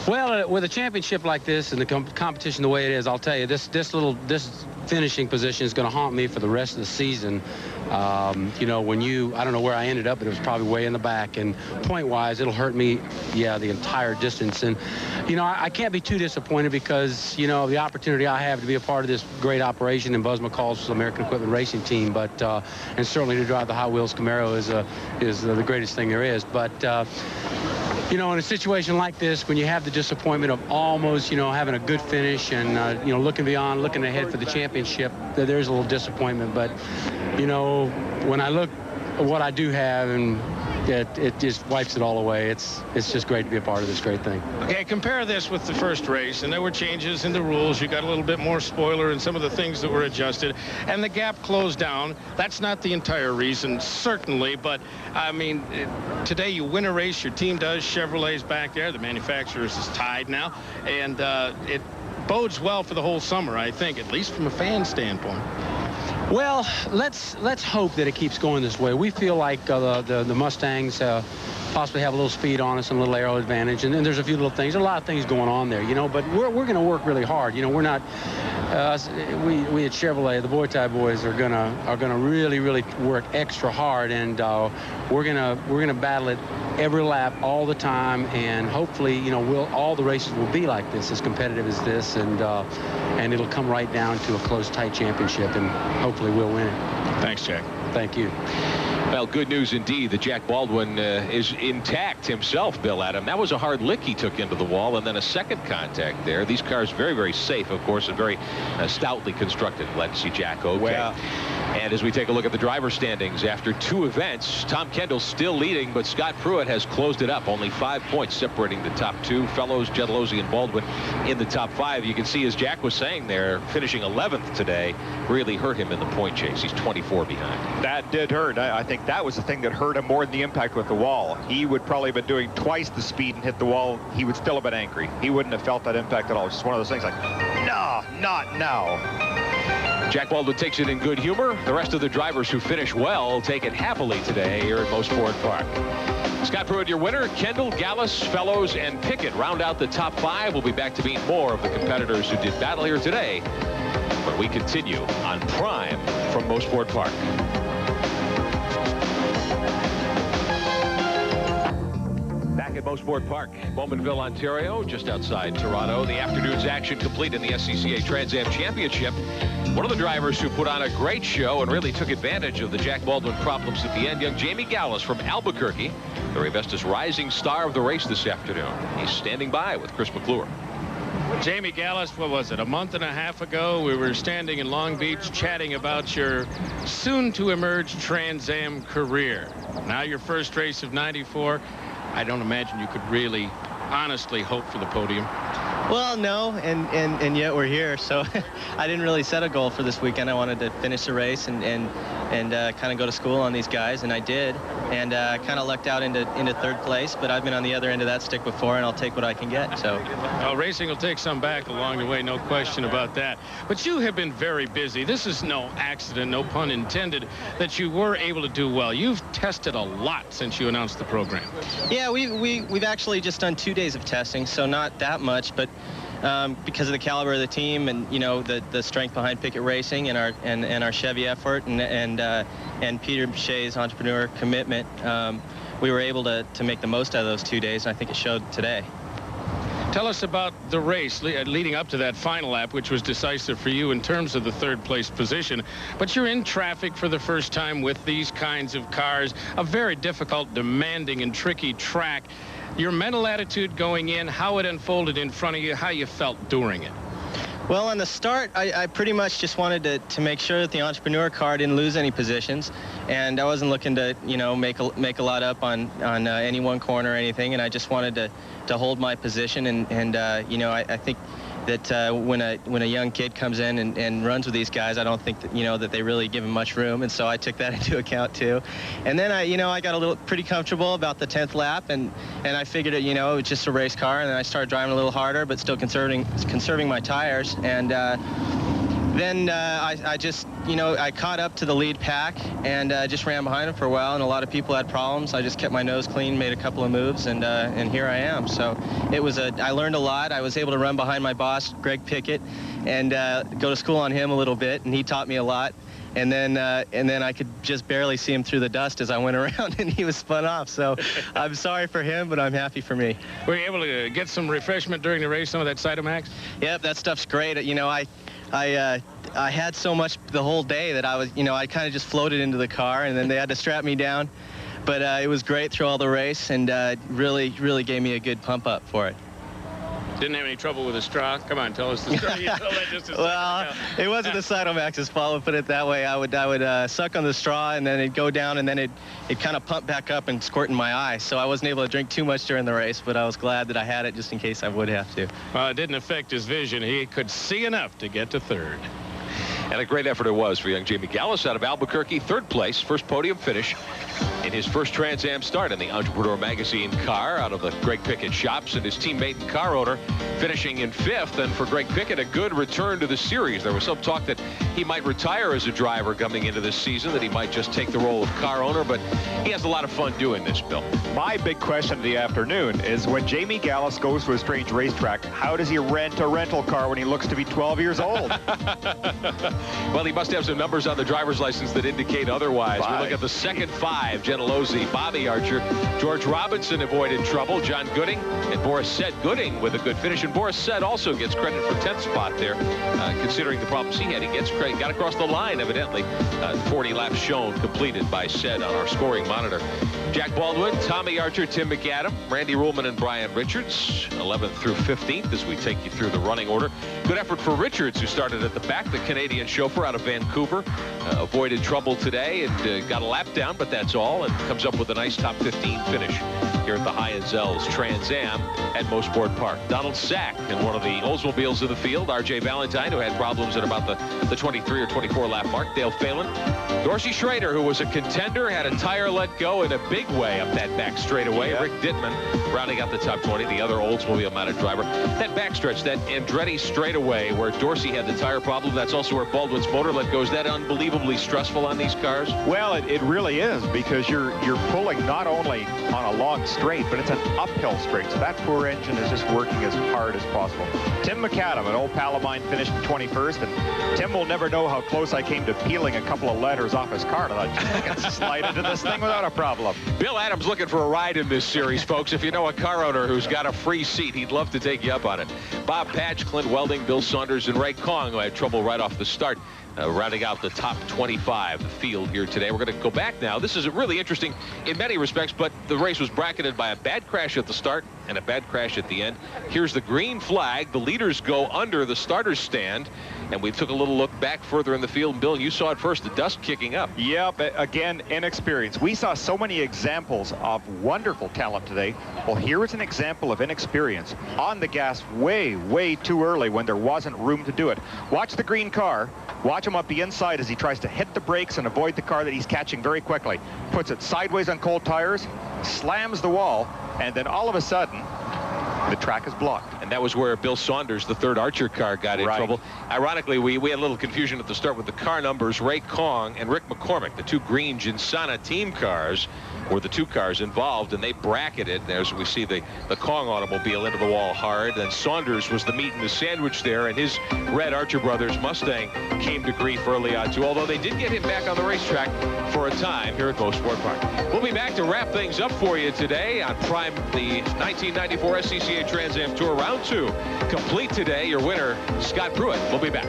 Well, with a championship like this and the competition the way it is, I'll tell you, this finishing position is going to haunt me for the rest of the season. You know, I don't know where I ended up, but it was probably way in the back. And point-wise, it'll hurt me, the entire distance. And, you know, I can't be too disappointed because, you know, the opportunity I have to be a part of this great operation in Buzz McCall's American Equipment Racing Team, but and certainly to drive the Hot Wheels Camaro is the greatest thing there is. But you know, in a situation like this, when you have the disappointment of almost, you know, having a good finish and, you know, looking ahead for the championship, there's a little disappointment. But, you know, when I look at what I do have, and it just wipes it all away. It's just great to be a part of this great thing. Okay, compare this with the first race, and there were changes in the rules. You got a little bit more spoiler and some of the things that were adjusted, and the gap closed down. That's not the entire reason, certainly, but, I mean, today you win a race, your team does. Chevrolet's back there. The manufacturers is tied now, and it bodes well for the whole summer, I think, at least from a fan standpoint. Well, let's hope that it keeps going this way. We feel like the Mustangs possibly have a little speed on us and a little aero advantage, and then there's a few little things. There's a lot of things going on there, you know, but we're going to work really hard. You know, we're not we at Chevrolet, the Boy Tie boys, are gonna really work extra hard, and we're gonna battle it every lap all the time, and hopefully, you know, all the races will be like this, as competitive as this, and it'll come right down to a close, tight championship, and hopefully we'll win it. Thanks, Jack. Thank you. Well, good news indeed that Jack Baldwin is intact himself, Bill Adam. That was a hard lick he took into the wall, and then a second contact there. These cars very safe, of course, and very stoutly constructed. Glad to see Jack okay. Well, and as we take a look at the driver standings, after 2 events, Tom Kendall still leading, but Scott Pruitt has closed it up. Only 5 points separating the top 2. Fellows, Gentilozzi, and Baldwin in the top 5. You can see, as Jack was saying there, finishing 11th today really hurt him in the point chase. He's 24 behind. That did hurt. I think that was the thing that hurt him more than the impact with the wall. He would probably have been doing twice the speed and hit the wall. He would still have been angry. He wouldn't have felt that impact at all. It's just one of those things like, no, not now. Jack Baldwin takes it in good humor. The rest of the drivers who finish well take it happily today here at Mosport Park. Scott Pruitt, your winner. Kendall, Gallis, Fellows, and Pickett round out the top 5. We'll be back to meet more of the competitors who did battle here today when we continue on Prime from Mosport Park. Back at Mosport Park, Bowmanville, Ontario, just outside Toronto. The afternoon's action complete in the SCCA Trans Am Championship. One of the drivers who put on a great show and really took advantage of the Jack Baldwin problems at the end, young Jamie Gallis from Albuquerque, the Revestas rising star of the race this afternoon. He's standing by with Chris Mcclure. Jamie Gallis, what was it, a month and a half ago, we were standing in Long Beach chatting about your soon-to-emerge Trans Am career. Now your first race of '94. I don't imagine you could really honestly hope for the podium. Well, no, and yet we're here. So I didn't really set a goal for this weekend. I wanted to finish the race and kind of go to school on these guys, and I did. And kind of lucked out into third place, but I've been on the other end of that stick before, and I'll take what I can get. So racing will take some back along the way, no question about that. But you have been very busy. This is no accident, no pun intended, that you were able to do well. You've tested a lot since you announced the program. Yeah, we've actually just done 2 days of testing, so not that much, but because of the caliber of the team and the strength behind Pickett Racing and our Chevy effort and Peter Shea's entrepreneur commitment, we were able to make the most out of those 2 days, and I think it showed today. Tell us about the race leading up to that final lap, which was decisive for you in terms of the third place position. But you're in traffic for the first time with these kinds of cars, a very difficult, demanding, and tricky track. Your mental attitude going in, how it unfolded in front of you, how you felt during it. Well, on the start, I pretty much just wanted to make sure that the entrepreneur car didn't lose any positions, and I wasn't looking to make a lot up on any one corner or anything, and I just wanted to hold my position, and I think that when a young kid comes in and runs with these guys, I don't think that that they really give him much room, and so I took that into account too. And then I got a little pretty comfortable about the 10th lap, and I figured it was just a race car, and then I started driving a little harder, but still conserving my tires, and then I just I caught up to the lead pack and just ran behind them for a while, and a lot of people had problems. I just kept my nose clean, made a couple of moves, and here I am. So I learned a lot. I was able to run behind my boss, Greg Pickett, and go to school on him a little bit, and he taught me a lot. And then I could just barely see him through the dust as I went around, and he was spun off. So I'm sorry for him, but I'm happy for me. Were you able to get some refreshment during the race, some of that Cytomax? Yep, that stuff's great. I had so much the whole day that I was, I kind of just floated into the car, and then they had to strap me down. But it was great through all the race, and really gave me a good pump up for it. Didn't have any trouble with the straw? Come on, tell us the story. Well, it wasn't the Cytomax's fault, we'll put it that way. I would suck on the straw, and then it'd go down, and then it kind of pumped back up and squirt in my eye. So I wasn't able to drink too much during the race, but I was glad that I had it just in case I would have to. Well, it didn't affect his vision. He could see enough to get to third. And a great effort it was for young Jamie Gallis out of Albuquerque, third place, first podium finish in his first Trans Am start in the Entrepreneur Magazine car out of the Greg Pickett shops, and his teammate and car owner finishing in fifth. And for Greg Pickett, a good return to the series. There was some talk that he might retire as a driver coming into this season, that he might just take the role of car owner, but he has a lot of fun doing this, Bill. My big question of the afternoon is, when Jamie Gallis goes to a strange racetrack, how does he rent a rental car when he looks to be 12 years old? Well, he must have some numbers on the driver's license that indicate otherwise. We look at the second five: Gentilozzi, Bobby Archer, George Robinson avoided trouble, John Gooding, and Boris said Gooding with a good finish. And Boris said also gets credit for 10th spot there, considering the problems he had. He gets credit, got across the line, evidently. 40 laps shown, completed by said on our scoring monitor. Jack Baldwin, Tommy Archer, Tim McAdam, Randy Ruhlman, and Brian Richards, 11th through 15th as we take you through the running order. Good effort for Richards, who started at the back, the Canadian chauffeur out of Vancouver. Avoided trouble today and got a lap down, but that's all, and comes up with a nice top 15 finish here at the High-Zell's Trans Am at Mosport Park. Donald Sack in one of the Oldsmobiles of the field. R.J. Valentine, who had problems at about the 23 or 24 lap mark. Dale Phelan. Dorsey Schrader, who was a contender, had a tire let go in a big way up that back straightaway. Yeah. Rick Dittman rounding out the top 20, the other Oldsmobile mounted driver. That backstretch, that Andretti straightaway where Dorsey had the tire problem, that's also where Baldwin's motor let go. Is that unbelievably stressful on these cars? Well, it really is, because you're pulling not only on a long straight, but it's an uphill straight. So that poor engine is just working as hard as possible. Tim McAdam, an old pal of mine, finished in 21st, and Tim will never know how close I came to peeling a couple of letters off his car. And I thought, I can slide into this thing without a problem. Bill Adams looking for a ride in this series, folks. If you know a car owner who's got a free seat, he'd love to take you up on it. Bob Patch, Clint Welding, Bill Saunders, and Ray Kong, who had trouble right off the start, rounding out the top 25 the field here today. We're going to go back now. This is really interesting in many respects, but the race was bracketed by a bad crash at the start and a bad crash at the end. Here's the green flag. The leaders go under the starter's stand, and we took a little look back further in the field. And Bill, you saw it first, the dust kicking up. Yep, again, inexperience. We saw so many examples of wonderful talent today. Well, here is an example of inexperience. On the gas way, way too early when there wasn't room to do it. Watch the green car. Watch him up the inside as he tries to hit the brakes and avoid the car that he's catching very quickly. Puts it sideways on cold tires, slams the wall, and then all of a sudden, the track is blocked. And that was where Bill Saunders, the third Archer car, got in trouble. Ironically, we had a little confusion at the start with the car numbers. Ray Kong and Rick McCormick, the two green Ginsana team cars, were the two cars involved, and they bracketed. As we see the Kong automobile into the wall hard. Then Saunders was the meat and the sandwich there, and his red Archer Brothers Mustang came to grief early on too, although they did get him back on the racetrack for a time here at Mosport Park. We'll be back to wrap things up for you today on Prime, the 1994 SCCA Trans Am Tour Round 2. Complete today. Your winner, Scott Pruitt. We'll be back.